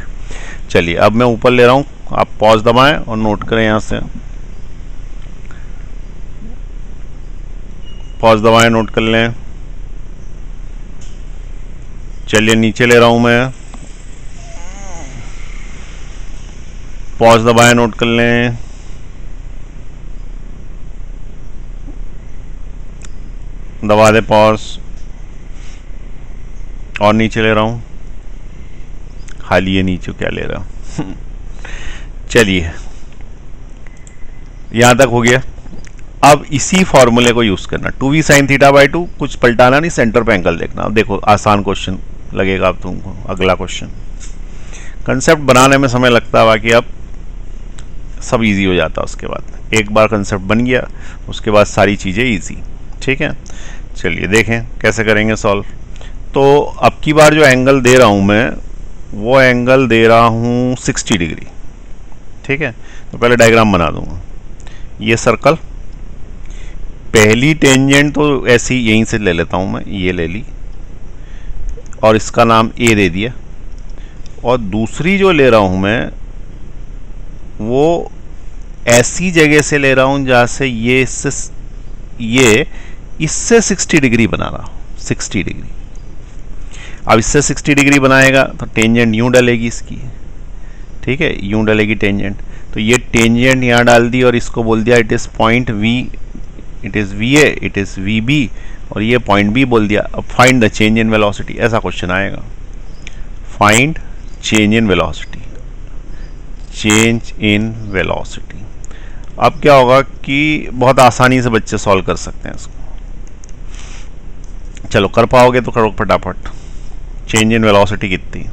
चलिए अब मैं ऊपर ले रहा हूँ, आप पॉज दबाएं और नोट करें, यहाँ से पॉज दबाएं, नोट कर लें। चलिए नीचे ले रहा हूँ मैं, पॉज दबाएं, नोट कर लें। दबा दे पॉज, और नीचे ले रहा हूं, खाली है नीचे, क्या ले रहा हूं चलिए यहां तक हो गया। अब इसी फॉर्मूले को यूज करना, 2v साइन थीटा बाई 2, कुछ पलटाना नहीं, सेंटर पे एंगल देखना। अब देखो आसान क्वेश्चन लगेगा अब तुमको, अगला क्वेश्चन। कंसेप्ट बनाने में समय लगता है, बाकी अब सब इजी हो जाता है उसके बाद। एक बार कंसेप्ट बन गया उसके बाद सारी चीज़ें इजी। ठीक है, चलिए देखें कैसे करेंगे सॉल्व। तो अब की बार जो एंगल दे रहा हूं मैं, वो एंगल दे रहा हूं 60 डिग्री। ठीक है, तो पहले डायग्राम बना दूंगा। ये सर्कल, पहली टेंजेंट तो ऐसी यहीं से ले लेता हूं मैं, ये ले ली और इसका नाम ए दे दिया, और दूसरी जो ले रहा हूं मैं वो ऐसी जगह से ले रहा हूं जहां से ये इससे 60 डिग्री बना रहा हूं, 60 डिग्री। अब इससे 60 डिग्री बनाएगा तो टेंजेंट यूं डलेगी इसकी। ठीक है, यूं डलेगी टेंजेंट, तो ये टेंजेंट यहाँ डाल दी और इसको बोल दिया it is point V, it is V A, it is V B, और ये पॉइंट बी बोल दिया। अब find the change in velocity, ऐसा क्वेश्चन आएगा। Find change in velocity, change in velocity. अब क्या होगा कि बहुत आसानी से बच्चे सॉल्व कर सकते हैं इसको। चलो कर पाओगे तो करो फटाफट। चेंज इन वेलोसिटी कितनी,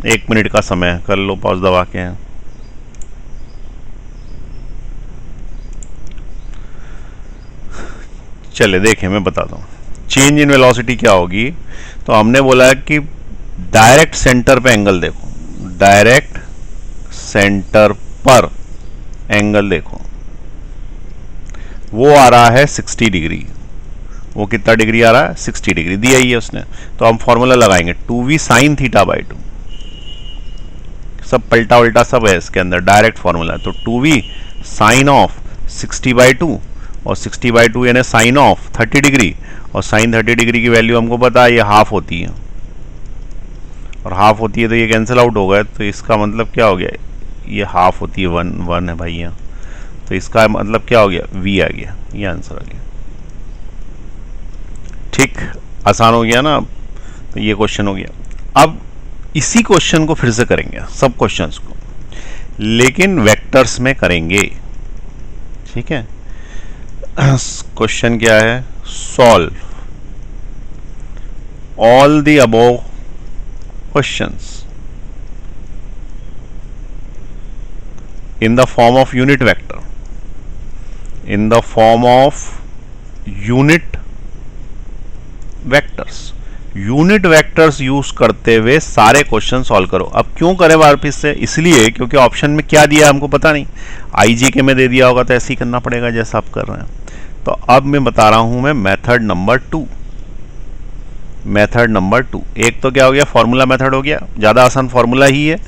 1 मिनट का समय है, कर लो पॉज दबा के। चले देखें, मैं बताता हूं चेंज इन वेलोसिटी क्या होगी। तो हमने बोला है कि डायरेक्ट सेंटर पे एंगल देखो, डायरेक्ट सेंटर पर एंगल देखो, वो आ रहा है 60 डिग्री। वो कितना डिग्री आ रहा है, 60 डिग्री दिया ही है उसने। तो हम फॉर्मूला लगाएंगे 2v sin θ/2, सब पलटा उल्टा सब है इसके अंदर, डायरेक्ट फॉर्मूला। तो 2v साइन ऑफ 60/2, और 60/2 यानी साइन ऑफ 30 डिग्री, और साइन 30 डिग्री की वैल्यू हमको पता है ये हाफ होती है, और हाफ होती है तो ये कैंसिल आउट हो गया। तो इसका मतलब क्या हो गया, ये हाफ होती है 1 है भाई यहाँ, तो इसका मतलब क्या हो गया, v आ गया, ये आंसर आ गया। ठीक, आसान हो गया ना। तो ये क्वेश्चन हो गया। अब इसी क्वेश्चन को फिर से करेंगे, सब क्वेश्चंस को, लेकिन वेक्टर्स में करेंगे। ठीक है, क्वेश्चन क्या है, solve all the above questions in the form of unit vector, in the form of unit vectors, unit vectors use करते हुए सारे क्वेश्चन सॉल्व करो। अब क्यों करें वापस से, इसलिए क्योंकि ऑप्शन में क्या दिया हमको पता नहीं, आईजीके में दे दिया होगा तो ऐसे ही करना पड़ेगा जैसा आप कर रहे हैं। तो अब मैं बता रहा हूं मैं मेथड नंबर 2, मेथड नंबर 2। एक तो क्या हो गया, फॉर्मूला मेथड हो गया, ज़्यादा आसान फॉर्मूला ही है,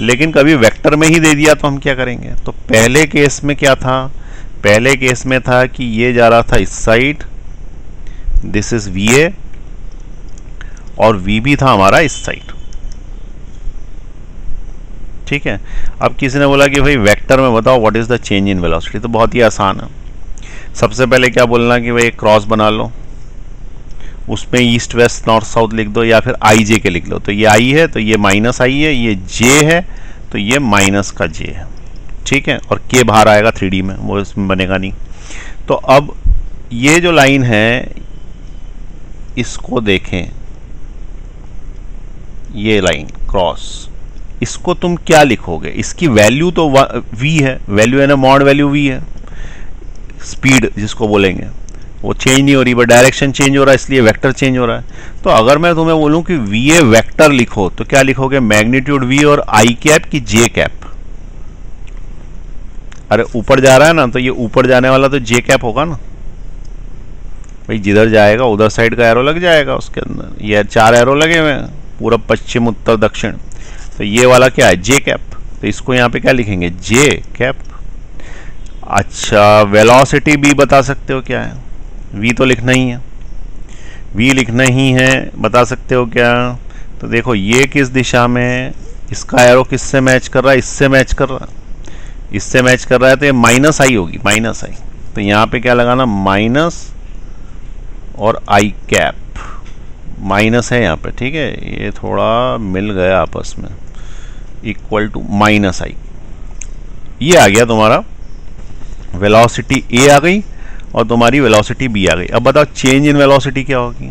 लेकिन कभी वेक्टर में ही दे दिया तो हम क्या करेंगे। तो पहले केस में क्या था, पहले केस में था कि ये जा रहा था इस साइड, दिस इज वी ए, और वी भी था हमारा इस साइड। ठीक है, अब किसी ने बोला कि भाई वेक्टर में बताओ what is the change in velocity, तो बहुत ही आसान है। सबसे पहले क्या बोलना कि भाई एक क्रॉस बना लो, उसमें ईस्ट वेस्ट नॉर्थ साउथ लिख दो, या फिर आई जे के लिख लो। तो ये आई है तो ये माइनस आई है, ये जे है तो ये माइनस का जे है। ठीक है, और के बाहर आएगा 3D में, वो इसमें बनेगा नहीं। तो अब ये जो लाइन है इसको देखें, ये लाइन क्रॉस, इसको तुम क्या लिखोगे, इसकी वैल्यू तो वी है, वैल्यू है ना, मॉड वैल्यू वी है, स्पीड जिसको बोलेंगे वो चेंज नहीं हो रही, बट डायरेक्शन चेंज हो रहा है, इसलिए वेक्टर चेंज हो रहा है। तो अगर मैं तुम्हें बोलूं कि वी ए वेक्टर लिखो तो क्या लिखोगे, मैग्नीट्यूड वी और आई कैप की जे कैप। अरे ऊपर जा रहा है ना, तो ये ऊपर जाने वाला तो जे कैप होगा ना भाई, जिधर जाएगा उधर साइड का एरो लग जाएगा उसके अंदर। ये 4 एरो लगे हुए हैं, पूरब पश्चिम उत्तर दक्षिण, तो ये वाला क्या है, जे कैप। तो इसको यहाँ पे क्या लिखेंगे, जे कैप। अच्छा, वेलोसिटी भी बता सकते हो क्या है, वी तो लिखना ही है, वी लिखना ही है, बता सकते हो क्या। तो देखो ये किस दिशा में है, इसका एरो किससे मैच कर रहा है, इससे मैच कर रहा है, इससे मैच कर रहा है, तो ये माइनस आई होगी, माइनस आई। तो यहाँ पे क्या लगाना, माइनस और आई कैप, माइनस है यहाँ पे। ठीक है, ये थोड़ा मिल गया आपस में, इक्वल टू माइनस आई। ये आ गया तुम्हारा वेलोसिटी ए आ गई और तुम्हारी वेलोसिटी बी आ गई। अब बताओ चेंज इन वेलोसिटी क्या होगी।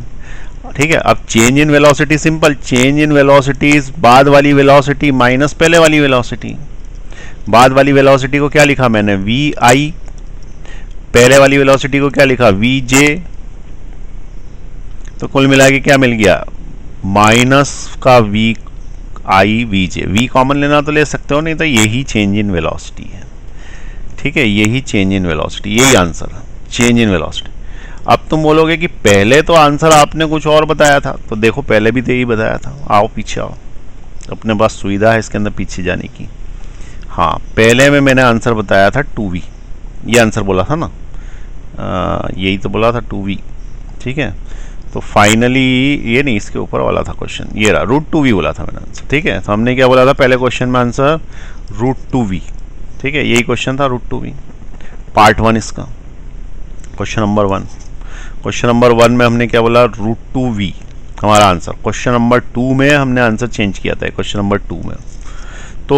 ठीक है, अब change in velocity simple, change in velocity is बाद वाली वेलोसिटी माइनस पहले वाली वेलोसिटी। बाद वाली वेलोसिटी को क्या लिखा मैंने, वी आई, पहले वाली वेलोसिटी को क्या लिखा, वी जे। तो कुल मिला के क्या मिल गया, माइनस का वी आई वी जे, वी कॉमन लेना तो ले सकते हो, नहीं तो यही चेंज इन वेलोसिटी है। ठीक है, यही चेंज इन वेलोसिटी, यही आंसर है, चेंज इन वेलोसिटी। अब तुम बोलोगे कि पहले तो आंसर आपने कुछ और बताया था, तो देखो पहले भी तो यही बताया था। आओ पीछे आओ, अपने पास सुविधा है इसके अंदर पीछे जाने की। हाँ, पहले में मैंने आंसर बताया था 2v, ये आंसर बोला था ना, यही तो बोला था 2v। ठीक है, तो फाइनली ये नहीं, इसके ऊपर वाला था क्वेश्चन, ये रहा √2v बोला था मैंने आंसर। ठीक है, तो हमने क्या बोला था पहले क्वेश्चन में आंसर √2v। ठीक है, यही क्वेश्चन था √2v, पार्ट 1 इसका, क्वेश्चन नंबर 1। क्वेश्चन नंबर 1 में हमने क्या बोला, √2v हमारा आंसर। क्वेश्चन नंबर 2 में हमने आंसर चेंज किया था, क्वेश्चन नंबर 2 में। तो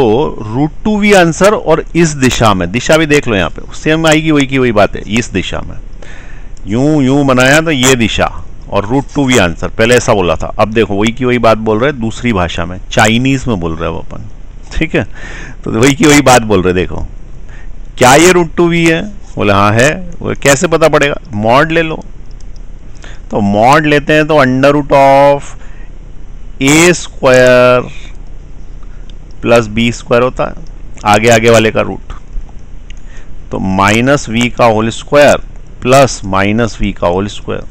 √2v आंसर, और इस दिशा में, दिशा भी देख लो यहाँ पे सेम आएगी, वही की वही बात है। इस दिशा में यूं यूं बनाया तो ये दिशा, और √2v आंसर, पहले ऐसा बोला था। अब देखो वही की वही बात बोल रहे हैं दूसरी भाषा में, चाइनीज में बोल रहे हैं वो अपन। ठीक है, तो वही की वही बात बोल रहे, देखो क्या ये √2v है, बोले हाँ है। वो कैसे पता पड़ेगा, मॉड ले लो। तो मॉड लेते हैं तो √a² प्लस b² होता है, आगे आगे वाले का रूट। तो -v का होल स्क्वायर प्लस -v का होल स्क्वायर,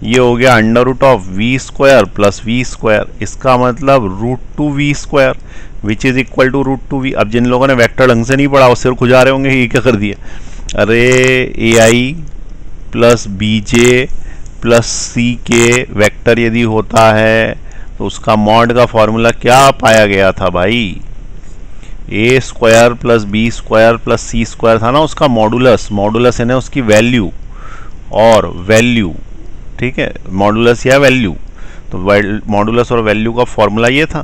ये हो गया √v² प्लस v²। इसका मतलब √2v² which is equal to √2v। अब जिन लोगों ने वेक्टर ढंग से नहीं पढ़ा वो सिर खुजा रहे होंगे, ये क्या कर दिए। अरे ai plus bj plus ck vector यदि होता है तो उसका मॉड का फॉर्मूला क्या पाया गया था भाई, a² plus b² plus c² था ना उसका मॉडुलस। मॉडुलस है ना उसकी वैल्यू और वैल्यू। ठीक है, मॉडुलस या वैल्यू, तो मॉडुलस और वैल्यू का फॉर्मूला ये था।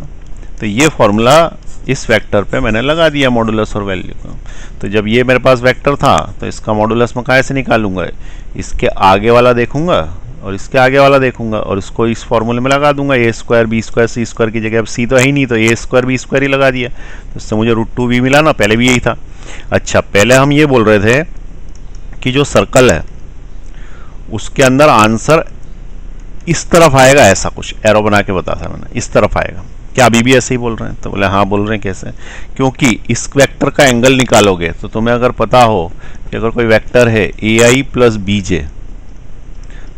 तो ये फॉर्मूला इस वेक्टर पे मैंने लगा दिया, मॉडुलस और वैल्यू का। तो जब ये मेरे पास वेक्टर था तो इसका मॉडुलस मैं कैसे निकालूंगा, इसके आगे वाला देखूंगा और इसके आगे वाला देखूंगा और इसको इस फॉर्मूले में लगा दूंगा, a² b² c² की जगह। अब c तो है ही नहीं, तो a² b² ही लगा दिया, तो इससे मुझे √2v मिला ना, पहले भी यही था। अच्छा, पहले हम ये बोल रहे थे कि जो सर्कल है उसके अंदर आंसर इस तरफ आएगा, ऐसा कुछ एरो बना के बता था मैंने, इस तरफ आएगा। क्या अभी भी ऐसे ही बोल रहे हैं, तो बोले हाँ बोल रहे हैं। कैसे, क्योंकि इस वेक्टर का एंगल निकालोगे तो तुम्हें अगर पता हो कि अगर कोई वेक्टर है ai प्लस bj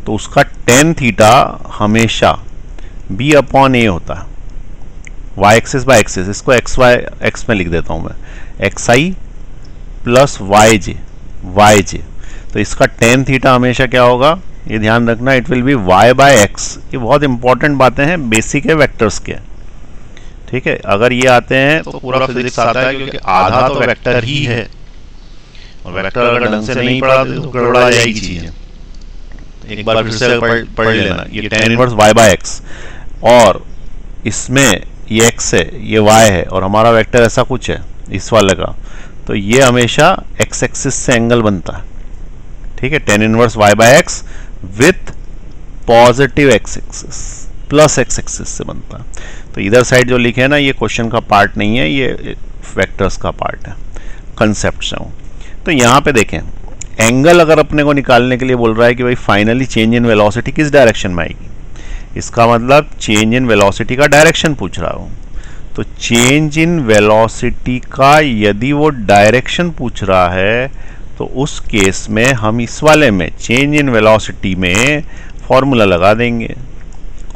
तो उसका tan थीटा हमेशा b/a होता है, y एक्सिस बाय एक्सिस। इसको x में लिख देता हूं मैं, xi प्लस yj। तो इसका tan थीटा हमेशा क्या होगा, ये ध्यान रखना, इट विल बी y/x। ये बहुत इंपॉर्टेंट बातें हैं, बेसिक है वेक्टर्स के। ठीक है, अगर ये आते हैं तो पूरा फिजिक्स आता है, क्योंकि आधा तो वेक्टर ही है, और वेक्टर अगर ढंग से नहीं पढ़ा तो गड़बड़ा जाएगी चीजें। एक बार फिर से पढ़ लेना, ये tan इनवर्स y/x, और इसमें ये x है, ये y है, और हमारा वेक्टर ऐसा कुछ है इस वाले का, तो ये हमेशा x एक्सिस से एंगल बनता है। ठीक है, tan inverse y/x with positive x axis plus x axis से बनता है। तो इधर साइड जो लिखे है ना, ये क्वेश्चन का पार्ट नहीं है, ये वेक्टर्स का पार्ट है, कंसेप्ट से हूँ। तो यहाँ पे देखें, एंगल अगर अपने को निकालने के लिए बोल रहा है कि भाई फाइनली चेंज इन वेलोसिटी किस डायरेक्शन में आएगी, इसका मतलब चेंज इन वेलोसिटी का डायरेक्शन पूछ रहा हूँ। तो चेंज इन वेलोसिटी का यदि वो डायरेक्शन पूछ रहा है तो उस केस में हम इस वाले में चेंज इन वेलोसिटी में फॉर्मूला लगा देंगे।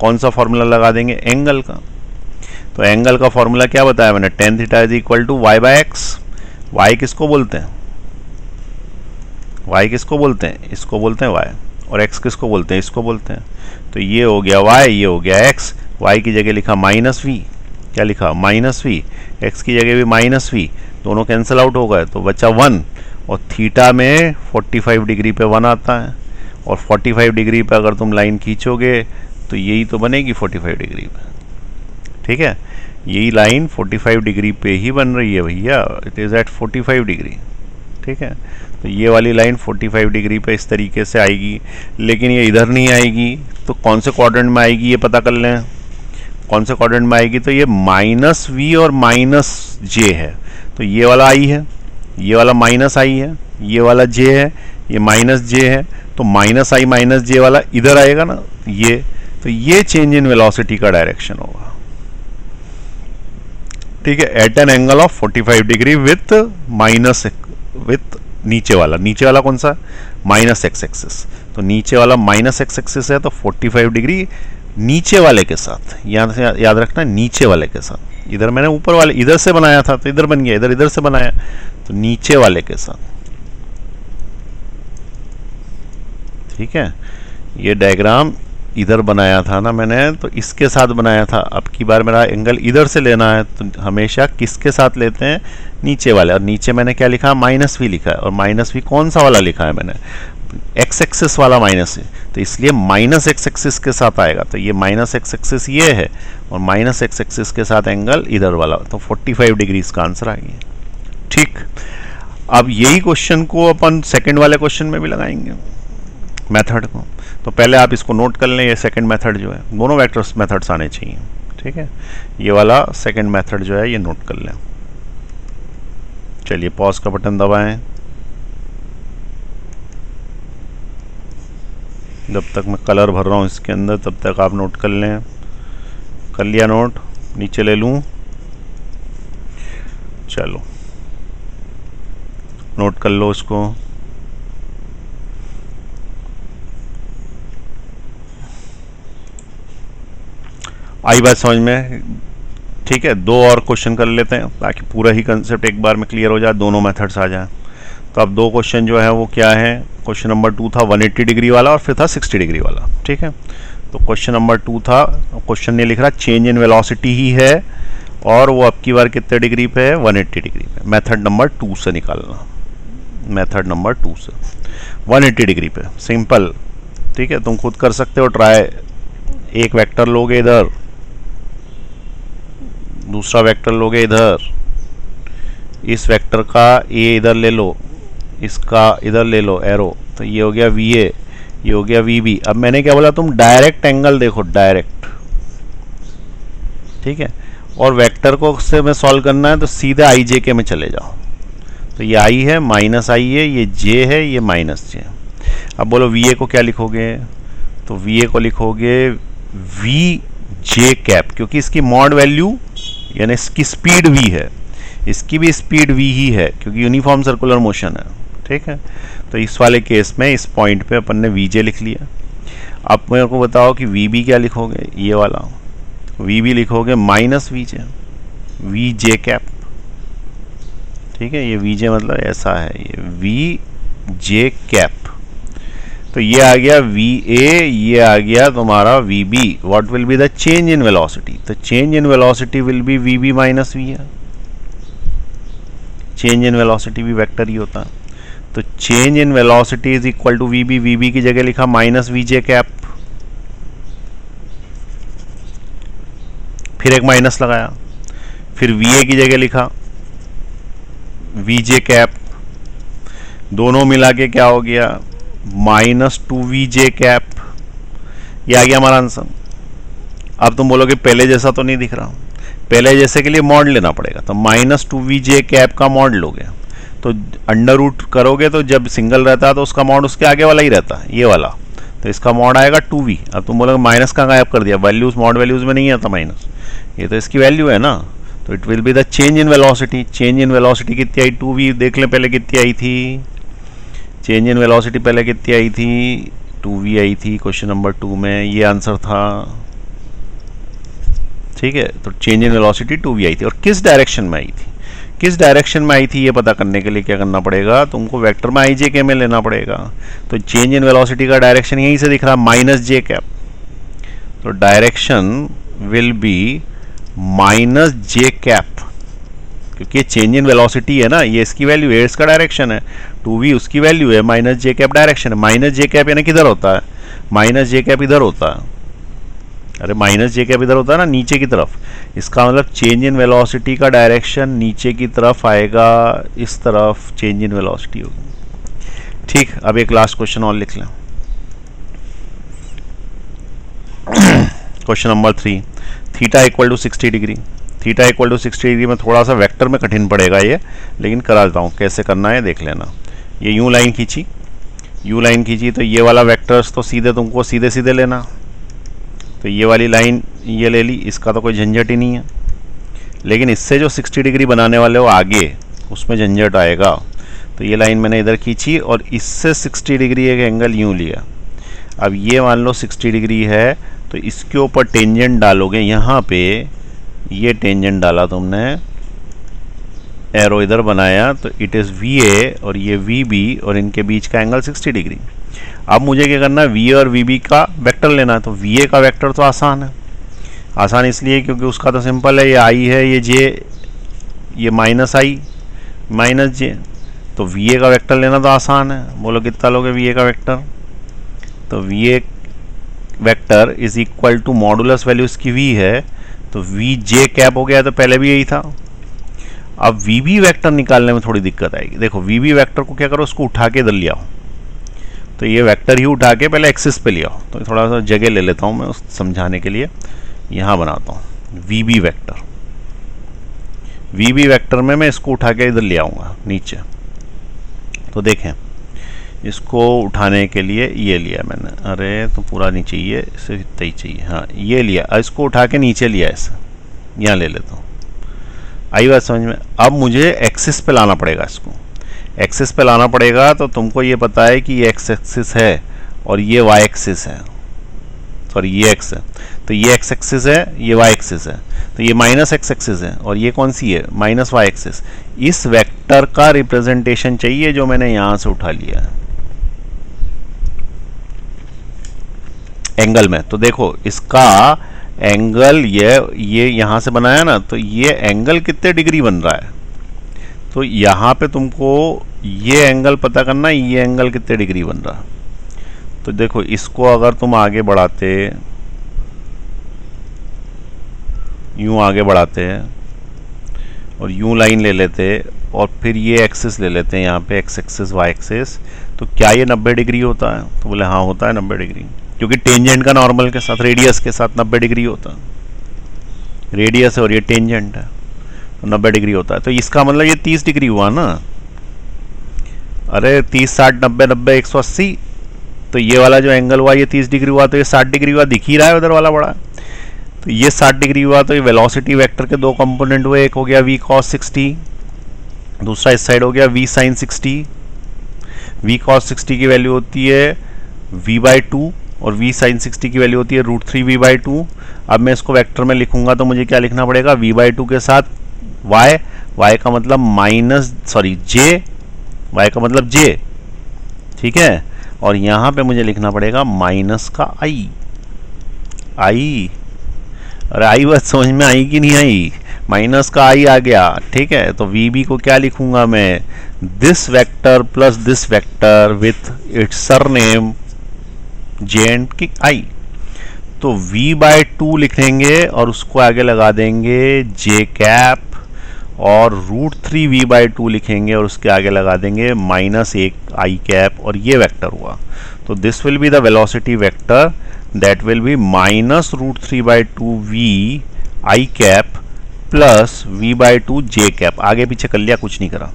कौन सा फॉर्मूला लगा देंगे, एंगल का। तो एंगल का फॉर्मूला क्या बताया मैंने, tan theta is equal to y/x। y किसको बोलते हैं, y किसको बोलते हैं, इसको बोलते हैं y, और x किसको बोलते हैं, इसको बोलते हैं। तो ये हो गया y, ये हो गया x। y की जगह लिखा -v, क्या लिखा -v, x की जगह भी -v, दोनों कैंसिल आउट हो गए तो बचा 1, और थीटा में 45 डिग्री पे 1 आता है, और 45 डिग्री पे अगर तुम लाइन खींचोगे तो यही तो बनेगी 45 डिग्री पे। ठीक है, यही लाइन 45 डिग्री पे ही बन रही है भैया, इट इज़ एट 45 डिग्री। ठीक है, तो ये वाली लाइन 45 डिग्री पे इस तरीके से आएगी, लेकिन ये इधर नहीं आएगी, तो कौन से क्वाड्रेंट में आएगी ये पता कर लें। कौन से क्वाड्रेंट में आएगी, तो ये -v और -j है, तो ये वाला i है, ये वाला -i है, ये वाला j है, ये -j है, तो -i -j वाला इधर आएगा ना, ये तो ये चेंज इन वेलोसिटी का डायरेक्शन होगा, ठीक है, at an angle of 45 degree with minus, with नीचे वाला कौन सा, माइनस एक्स एक्सिस। तो नीचे वाला माइनस एक्स एक्सिस है तो 45 डिग्री नीचे वाले के साथ, यहाँ से याद रखना नीचे वाले के साथ। इधर मैंने ऊपर वाले इधर से बनाया था तो इधर बन गया, इधर से बनाया तो नीचे वाले के साथ, ठीक है। ये डायग्राम इधर बनाया था ना मैंने, तो इसके साथ बनाया था। अब की बार मेरा एंगल इधर से लेना है तो हमेशा किसके साथ लेते हैं, नीचे वाले। और नीचे मैंने क्या लिखा, माइनस वी लिखा है, और माइनस वी कौन सा वाला लिखा है मैंने, एक्स एक्सिस वाला माइनस है, तो इसलिए माइनस एक्स एक्सिस के साथ आएगा। तो ये माइनस एक्स एक्सिस ये है और माइनस एक्स एक्सिस के साथ एंगल इधर वाला, तो 45 डिग्री इसका आंसर आ गया, ठीक। अब यही क्वेश्चन को अपन सेकंड वाले क्वेश्चन में भी लगाएंगे, मेथड को। तो पहले आप इसको नोट कर लें, ये सेकंड मेथड जो है, दोनों वेक्टर्स मेथड्स आने चाहिए, ठीक है। ये वाला सेकंड मेथड जो है ये नोट कर लें। चलिए पॉज का बटन दबाएं, जब तक मैं कलर भर रहा हूँ इसके अंदर तब तक आप नोट कर लें। कर लिया नोट, नीचे ले लूँ, चलो नोट कर लो इसको। आई बात समझ में, ठीक है। दो और क्वेश्चन कर लेते हैं ताकि पूरा ही कंसेप्ट एक बार में क्लियर हो जाए, दोनों मेथड्स आ जाए। तो अब दो क्वेश्चन जो है वो क्या है, क्वेश्चन नंबर 2 था 180 डिग्री वाला और फिर था 60 डिग्री वाला, ठीक है। तो क्वेश्चन नंबर 2 था, क्वेश्चन ने लिख रहा चेंज इन वेलोसिटी ही है और वो अब की बार कितने डिग्री पे है, 180 डिग्री पे। मेथड नंबर 2 से निकालना, मेथड नंबर 2 से 180 डिग्री पे, सिंपल, ठीक है। तुम खुद कर सकते हो ट्राई। एक वेक्टर लोगे इधर, दूसरा वेक्टर लोगे इधर, इस वेक्टर का ए इधर ले लो, इसका इधर ले लो एरो, तो ये हो गया वी ए, ये हो गया वी बी। अब मैंने क्या बोला, तुम डायरेक्ट एंगल देखो, डायरेक्ट, ठीक है। और वेक्टर को से में सॉल्व करना है तो सीधे आई जे के में चले जाओ। तो ये आई है, माइनस आई है, ये जे है, ये माइनस जे। अब बोलो वी ए को क्या लिखोगे, तो वी ए को लिखोगे वी जे कैप, क्योंकि इसकी मॉड वैल्यू यानी इसकी स्पीड वी है, इसकी भी स्पीड वी ही है क्योंकि यूनिफॉर्म सर्कुलर मोशन है, ठीक है। तो इस वाले केस में इस पॉइंट पे अपन ने वी जे लिख लिया। अब मेरे को बताओ कि वी बी क्या लिखोगे, ये वाला वी बी लिखोगे माइनस वी जे कैप, ठीक है। ये वी जे मतलब ऐसा है, ये वी जे कैप। तो ये आ गया वी ए, ये आ गया तुम्हारा V B. What will be the change in velocity, तो change in velocity will be V B minus V है। चेंज इन वेलोसिटी भी वेक्टर ही होता है, तो change in velocity is equal to V B की जगह लिखा माइनस वी जे कैप, फिर एक माइनस लगाया, फिर वी ए की जगह लिखा वी जे कैप, दोनों मिला के क्या हो गया, माइनस 2 जे कैप। ये आ गया हमारा आंसर। अब तुम बोलोगे पहले जैसा तो नहीं दिख रहा, पहले जैसे के लिए मॉड लेना पड़ेगा, तो माइनस 2 जे कैप का मॉड लोगे तो अंडर रूट करोगे, तो जब सिंगल रहता है तो उसका मॉड उसके आगे वाला ही रहता है, ये वाला, तो इसका मॉड आएगा 2v। अब तुम बोलोगे माइनस का गायब कर दिया, वैल्यूज मॉड वैल्यूज में नहीं आता माइनस, ये तो इसकी वैल्यू है ना, तो it will be the change in velocity. Change in velocity कितनी आई, 2v। देख लें पहले कितनी आई थी, चेंज इन वेलोसिटी पहले कितनी आई थी, 2v आई थी क्वेश्चन नंबर 2 में, ये आंसर था, ठीक है। तो चेंज इन वेलोसिटी 2v आई थी, और किस डायरेक्शन में आई थी, किस डायरेक्शन में आई थी ये पता करने के लिए क्या करना पड़ेगा, तुमको वेक्टर में आई जे के में लेना पड़ेगा। तो चेंज इन वेलोसिटी का डायरेक्शन यहीं से दिख रहा, माइनस जे कैप, तो direction will be minus J cap, क्योंकि ये चेंज इन वेलोसिटी है ना, ये इसकी वैल्यू है, इसका डायरेक्शन है, 2v उसकी वैल्यू है, माइनस जे कैप डायरेक्शन है। माइनस जे कैप यानी किधर होता है, माइनस जे कैप इधर होता है, अरे माइनस जे कैप इधर होता है ना, नीचे की तरफ। इसका मतलब चेंज इन वेलोसिटी का डायरेक्शन नीचे की तरफ आएगा, इस तरफ चेंज इन वेलोसिटी होगी, ठीक। अब एक लास्ट क्वेश्चन और लिख लें, question number 3, theta equal to 60 degree. Theta equal to 60 degree में थोड़ा सा वेक्टर में कठिन पड़ेगा ये, लेकिन करा देता हूँ कैसे करना है, देख लेना। ये यूं लाइन खींची, यूं लाइन खींची, तो ये वाला वेक्टर्स तो सीधे तुमको सीधे सीधे लेना, तो ये वाली लाइन ये ले ली, इसका तो कोई झंझट ही नहीं है। लेकिन इससे जो 60 डिग्री बनाने वाले हो आगे, उसमें झंझट आएगा। तो ये लाइन मैंने इधर खींची और इससे 60 डिग्री एक एंगल यूँ लिया। अब ये मान लो 60 डिग्री है, तो इसके ऊपर टेंजेंट डालोगे। यहाँ पे ये टेंजेंट डाला तुमने, एरो इधर बनाया, तो इट इज़ VA और ये VB और इनके बीच का एंगल 60 डिग्री। अब मुझे क्या करना है, VA और VB का वेक्टर लेना है। तो VA का वेक्टर तो आसान है, आसान इसलिए क्योंकि उसका तो सिंपल है, ये I है, ये J, ये -I -J। तो VA का वेक्टर लेना तो आसान है। बोलो कितना लोगे VA का वेक्टर? तो VA vector is equal to modulus value इसकी V है, तो VJ कैप हो गया, तो पहले भी यही था। अब VB वेक्टर निकालने में थोड़ी दिक्कत आएगी। देखो VB वेक्टर को क्या करो, उसको उठा के इधर ले आओ। तो ये वेक्टर ही उठा के पहले एक्सिस पे ले आओ। तो थोड़ा सा जगह ले लेता हूँ मैं उस समझाने के लिए, यहाँ बनाता हूँ VB वेक्टर। VB वेक्टर में मैं इसको उठा के इधर ले आऊँगा नीचे। तो देखें, इसको उठाने के लिए ये लिया मैंने, अरे तो पूरा नहीं चाहिए, इसे इतना ही चाहिए, हाँ ये लिया। इसको उठा के नीचे लिया, ऐसे यहाँ ले लेता हूँ। आई बात समझ में? अब मुझे एक्सिस पे लाना पड़ेगा इसको, एक्सिस पे लाना पड़ेगा। तो तुमको ये पता है कि ये एक्स एक्सिस है और ये वाई एक्सिस है, सॉरी ये एक्स है, तो ये एक्स एक्सिस है, ये वाई एक्सिस है, तो ये माइनस एक्स एक्सिस है और ये कौन सी है, माइनस वाई एक्सिस। इस वेक्टर का रिप्रेजेंटेशन चाहिए जो मैंने यहां से उठा लिया है एंगल में। तो देखो इसका एंगल ये यहां से बनाया ना, तो ये एंगल कितने डिग्री बन रहा है। तो यहां पे तुमको ये एंगल पता करना, ये एंगल कितने डिग्री बन रहा है। तो देखो इसको अगर तुम आगे बढ़ाते, यूं आगे बढ़ाते और यूं लाइन ले लेते और फिर ये एक्सिस ले लेते हैं यहाँ पे, एक्स एक्सिस वाई एक्सिस, तो क्या ये 90 डिग्री होता है? तो बोले हाँ होता है 90 डिग्री, क्योंकि टेंजेंट का नॉर्मल के साथ, रेडियस के साथ 90 डिग्री होता है। रेडियस है और ये टेंजेंट है, तो 90 डिग्री होता है। तो इसका मतलब ये 30 डिग्री हुआ ना। अरे 30, 60, 90, 90, 180, तो ये वाला जो एंगल हुआ ये 30 डिग्री हुआ, तो ये 60 डिग्री हुआ, दिख ही रहा है उधर वाला बड़ा। तो ये 60 डिग्री हुआ, तो ये वेलोसिटी वेक्टर के दो कंपोनेंट हुए, एक हो गया v cos 60, दूसरा इस साइड हो गया v sin 60। v cos 60 की वैल्यू होती है v/2 और v sin 60 की वैल्यू होती है √3v/2। अब मैं इसको वेक्टर में लिखूंगा तो मुझे क्या लिखना पड़ेगा, v/2 के साथ y का मतलब j, y का मतलब j, ठीक है। और यहाँ पे मुझे लिखना पड़ेगा माइनस का i। अरे आई बात समझ में आई कि नहीं आई? माइनस का i आ गया, ठीक है। तो VB को क्या लिखूंगा मैं, this vector plus this vector with its surname j and की i। तो v/2 लिखेंगे और उसको आगे लगा देंगे j कैप, और √3v/2 लिखेंगे और उसके आगे लगा देंगे -1 i कैप, और ये वेक्टर हुआ। तो this will be the velocity vector that will B -√3/2 v i cap plus v/2 j cap. आगे पीछे कर लिया, कुछ नहीं करा।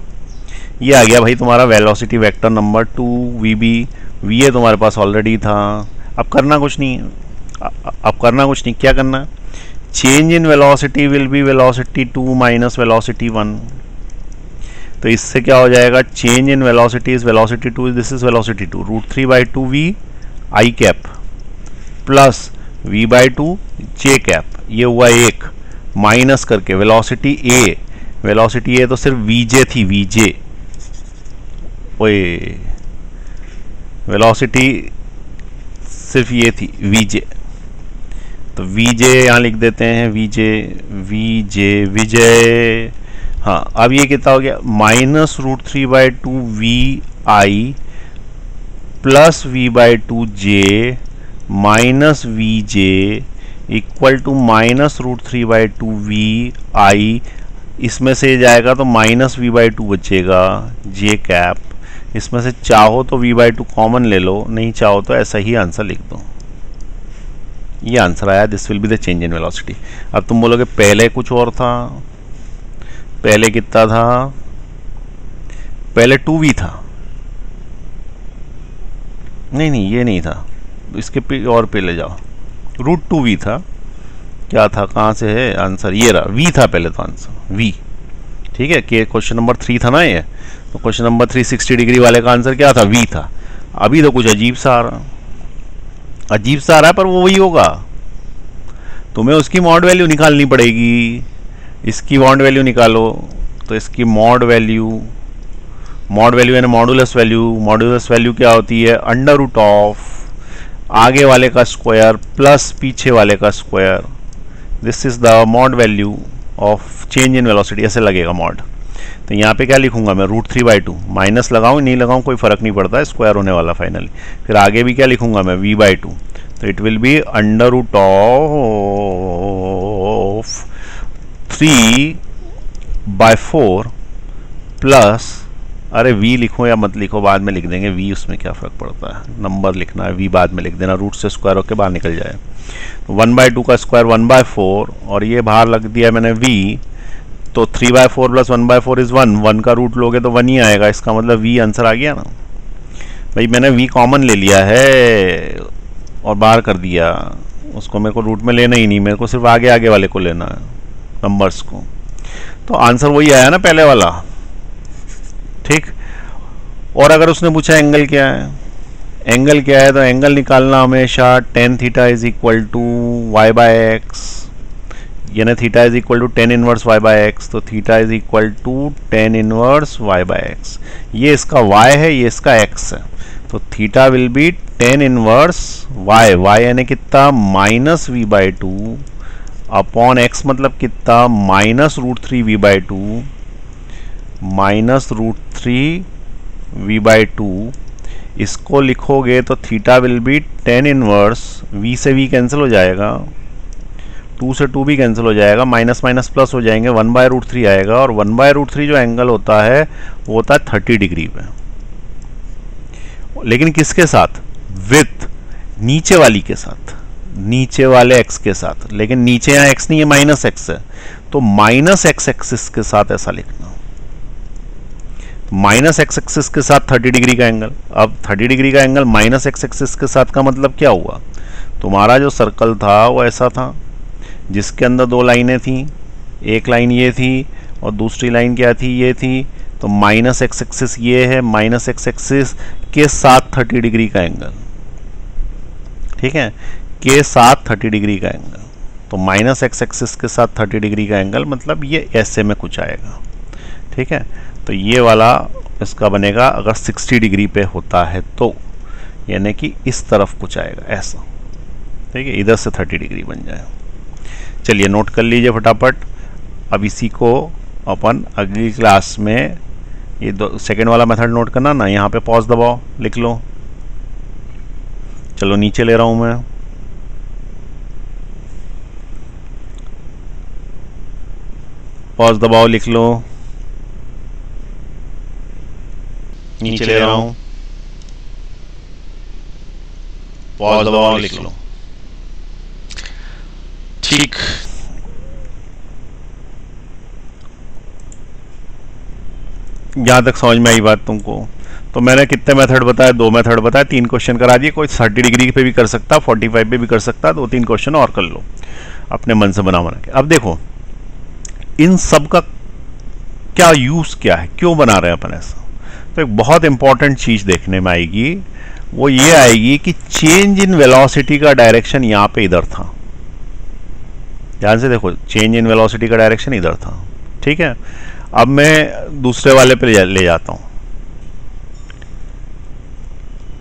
ये आ गया भाई तुम्हारा velocity vector number 2 VB। VA तुम्हारे पास ऑलरेडी था। अब करना कुछ नहीं, अब करना कुछ नहीं, क्या करना है, change in velocity will B velocity 2 minus velocity 1। तो इससे क्या हो जाएगा, change in velocity is velocity 2, this is velocity 2, √3/2 v i cap plus v/2 j cap, ये हुआ एक, माइनस करके वेलोसिटी a तो सिर्फ vj थी, vj, ओए वेलोसिटी सिर्फ ये थी vj, तो vj यहाँ लिख देते हैं, vj विजय। हाँ अब ये कितना हो गया, -√3/2 v i plus v/2 j minus vj equal to -√3/2 v i। इसमें से जाएगा तो -v/2 बचेगा j कैप। इसमें से चाहो तो v/2 कॉमन ले लो, नहीं चाहो तो ऐसा ही आंसर लिख दो। ये आंसर आया, this will be the change in velocity. अब तुम बोलोगे पहले कुछ और था, पहले कितना था, पहले 2v था, नहीं ये नहीं था, इसके और पे ले जाओ, √2v था, क्या था, कहाँ से है आंसर, ये रहा v था पहले तो आंसर v, ठीक है, कि क्वेश्चन नंबर 3 था ना ये, तो क्वेश्चन नंबर 3 60 डिग्री वाले का आंसर क्या था, v था। अभी तो कुछ अजीब सा आ रहा है, पर वो वही होगा, तुम्हें उसकी मॉड वैल्यू निकालनी पड़ेगी। इसकी मॉड वैल्यू निकालो, तो इसकी मॉड वैल्यू यानी मॉडुलस वैल्यू क्या होती है, √ऑफ आगे वाले का स्क्वायर प्लस पीछे वाले का square, this is the mod value of change in velocity, ऐसे लगेगा मॉड। तो यहाँ पे क्या लिखूंगा मैं, √3/2, माइनस लगाऊं नहीं लगाऊं कोई फर्क नहीं पड़ता है, स्क्वायर होने वाला फाइनली। फिर आगे भी क्या लिखूंगा मैं, v/2, तो it will B √of 3/4 plus, अरे v लिखो या मत लिखो बाद में लिख देंगे, v उसमें क्या फ़र्क पड़ता है, नंबर लिखना है, v बाद में लिख देना, रूट से स्क्वायर होकर बाहर निकल जाए। तो 1/2 का स्क्वायर 1/4, और ये बाहर लग दिया मैंने v, तो 3/4 प्लस 1/4 इज 1 का रूट लोगे तो 1 ही आएगा, इसका मतलब v आंसर आ गया ना भाई। मैंने v कॉमन ले लिया है और बाहर कर दिया, उसको मेरे को रूट में लेना ही नहीं, मेरे को सिर्फ आगे आगे वाले को लेना है, नंबर्स को। तो आंसर वही आया ना पहले वाला, ठीक। और अगर उसने पूछा एंगल क्या है, तो एंगल निकालना हमेशा tan theta is equal to y/x, यानी theta is equal to tan inverse y/x, तो theta is equal to tan inverse y/x। ये इसका y है, ये इसका x है, तो theta will be tan inverse y यानी कितना, -v/2 अपॉन x, मतलब कितना, -√3v/2 -√3v/2। इसको लिखोगे तो theta will be tan inverse, v से v कैंसिल हो जाएगा, 2 से 2 भी कैंसिल हो जाएगा, माइनस माइनस प्लस हो जाएंगे, 1/√3 आएगा, और 1/√3 जो एंगल होता है वो होता है 30 डिग्री पे, लेकिन किसके साथ, विथ नीचे वाली के साथ, नीचे वाले x के साथ, लेकिन नीचे यहाँ x नहीं है, -x है, तो -x एक्सिस के साथ ऐसा लिखना, -x एक्सिस के साथ 30 डिग्री का एंगल। अब 30 डिग्री का एंगल -x एक्सिस के साथ का मतलब क्या हुआ, तुम्हारा जो सर्कल था वो ऐसा था जिसके अंदर 2 लाइनें थी, एक लाइन ये थी और दूसरी लाइन क्या थी, ये थी, तो -x एक्सिस ये है, -x एक्सिस के साथ 30 डिग्री का एंगल, ठीक है, के साथ 30 डिग्री का एंगल, तो -x एक्सिस के साथ 30 डिग्री का एंगल, मतलब ये ऐसे में कुछ आएगा, ठीक है। तो ये वाला इसका बनेगा अगर 60 डिग्री पे होता है तो, यानी कि इस तरफ कुछ आएगा ऐसा, ठीक है, इधर से 30 डिग्री बन जाए। चलिए नोट कर लीजिए फटाफट। अब इसी को अपन अगली क्लास में, ये सेकेंड वाला मेथड नोट करना ना, यहाँ पे पॉज दबाओ, लिख लो, चलो नीचे ले रहा हूँ मैं, पॉज दबाओ, लिख लो, नीचे ले रहा हूं, पॉज दबाओ, लिख लो, ठीक। यहां तक समझ में आई बात तुमको? तो मैंने कितने मेथड बताए, 2 मेथड बताए, 3 क्वेश्चन करा दिए, कोई 30 डिग्री पे भी कर सकता, 45 पे भी कर सकता, 2-3 क्वेश्चन और कर लो अपने मन से बना के। अब देखो इन सब का क्या यूज क्या है, क्यों बना रहे हैं अपन ऐसा, तो एक बहुत इंपॉर्टेंट चीज देखने में आएगी, वो ये आएगी कि चेंज इन वेलोसिटी का डायरेक्शन यहां पे इधर था, ध्यान से देखो, चेंज इन वेलोसिटी का डायरेक्शन इधर था, ठीक है। अब मैं दूसरे वाले पे ले जाता हूं,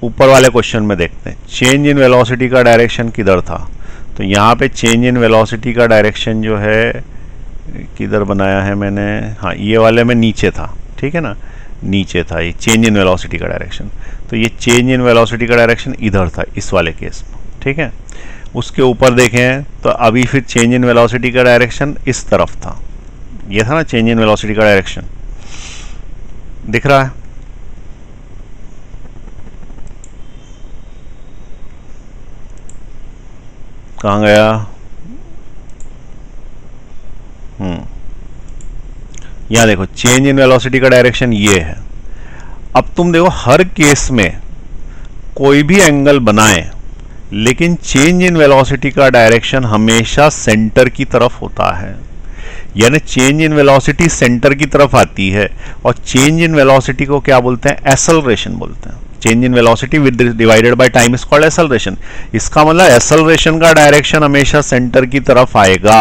ऊपर वाले क्वेश्चन में देखते हैं चेंज इन वेलोसिटी का डायरेक्शन किधर था, तो यहां पे चेंज इन वेलोसिटी का डायरेक्शन जो है किधर बनाया है मैंने, हाँ ये वाले में नीचे था, ठीक है ना, नीचे था ये चेंज इन वेलोसिटी का डायरेक्शन, तो ये चेंज इन वेलोसिटी का डायरेक्शन इधर था इस वाले केस में, ठीक है। उसके ऊपर देखें तो अभी फिर चेंज इन वेलोसिटी का डायरेक्शन इस तरफ था, ये था ना चेंज इन वेलोसिटी का डायरेक्शन, दिख रहा है, कहाँ गया, यहां देखो चेंज इन वेलोसिटी का डायरेक्शन ये है। अब तुम देखो हर केस में कोई भी एंगल बनाए लेकिन चेंज इन वेलोसिटी का डायरेक्शन हमेशा सेंटर की तरफ होता है, यानी चेंज इन वेलोसिटी सेंटर की तरफ आती है। और चेंज इन वेलोसिटी को क्या बोलते हैं? एक्सेलरेशन बोलते हैं। Change in velocity with divided by time is called acceleration. इसका मतलब एक्सेलरेशन का डायरेक्शन हमेशा सेंटर की तरफ आएगा।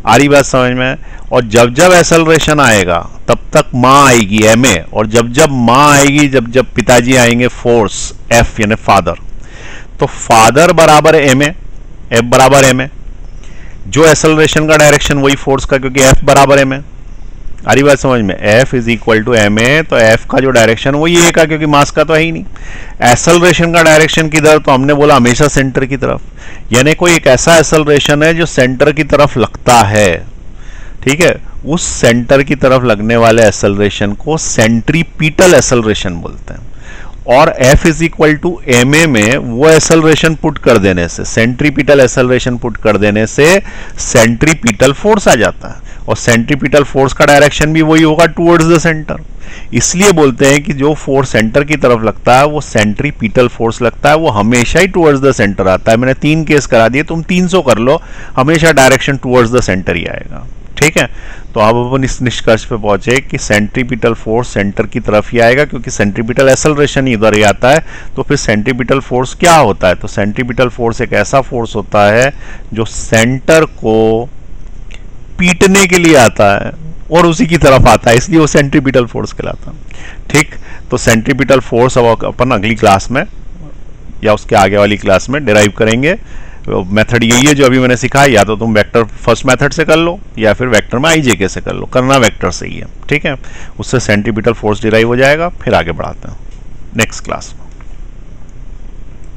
आ रही बात समझ में? और जब जब एक्सेलरेशन आएगा तब तक माँ आएगी ma, और जब जब माँ आएगी, जब जब पिताजी आएंगे फोर्स F यानी फादर, तो फादर बराबर ma, F बराबर ma, जो एक्सेलरेशन का डायरेक्शन वही फोर्स का, क्योंकि F बराबर ma। आ रही बात समझ में? F is equal to ma, तो F का जो डायरेक्शन वो ये का, क्योंकि मास का तो है ही नहीं। एक्सेलरेशन का डायरेक्शन किधर? तो हमने बोला हमेशा सेंटर की तरफ, यानी कोई एक ऐसा एक्सेलरेशन है जो सेंटर की तरफ लगता है, ठीक है, उस सेंटर की तरफ लगने वाले एक्सेलरेशन को सेंट्रीपिटल एक्सेलरेशन बोलते हैं। और F is equal to ma में वो एक्सेलरेशन पुट कर देने से, सेंट्रीपिटल एक्सेलरेशन पुट कर देने से सेंट्रीपिटल फोर्स आ जाता है, और सेंट्रीपिटल फोर्स का डायरेक्शन भी वही होगा, टुवर्ड्स द सेंटर। इसलिए बोलते हैं कि जो फोर्स सेंटर की तरफ लगता है वो सेंट्रीपिटल फोर्स लगता है, वो हमेशा ही टुवर्ड्स द सेंटर आता है। मैंने 3 केस करा दिए, तुम 300 कर लो, हमेशा डायरेक्शन टुवर्ड्स द सेंटर ही आएगा, ठीक है। तो अब अपन इस निष्कर्ष पे पहुंचे कि सेंट्रीपिटल फोर्स सेंटर की तरफ ही आएगा, क्योंकि सेंट्रीपिटल एक्सेलरेशन इधर ही आता है। तो फिर सेंट्रीपिटल फोर्स क्या होता है? तो सेंट्रीपिटल फोर्स एक ऐसा फोर्स होता है जो सेंटर को पीटने के लिए आता है और उसी की तरफ आता है, इसलिए वो सेंट्रीपिटल फोर्स कहलाता है, ठीक। तो सेंट्रीपिटल फोर्स अब अपन अगली क्लास में या उसके आगे वाली क्लास में डिराइव करेंगे। मेथड यही है जो अभी मैंने सिखाया, या तो तुम वेक्टर फर्स्ट मेथड से कर लो या फिर वेक्टर में IJK से कर लो, करना वेक्टर से ही है, ठीक है। उससे सेंट्रीपिटल फोर्स डिराइव हो जाएगा, फिर आगे बढ़ाते हैं नेक्स्ट क्लास में।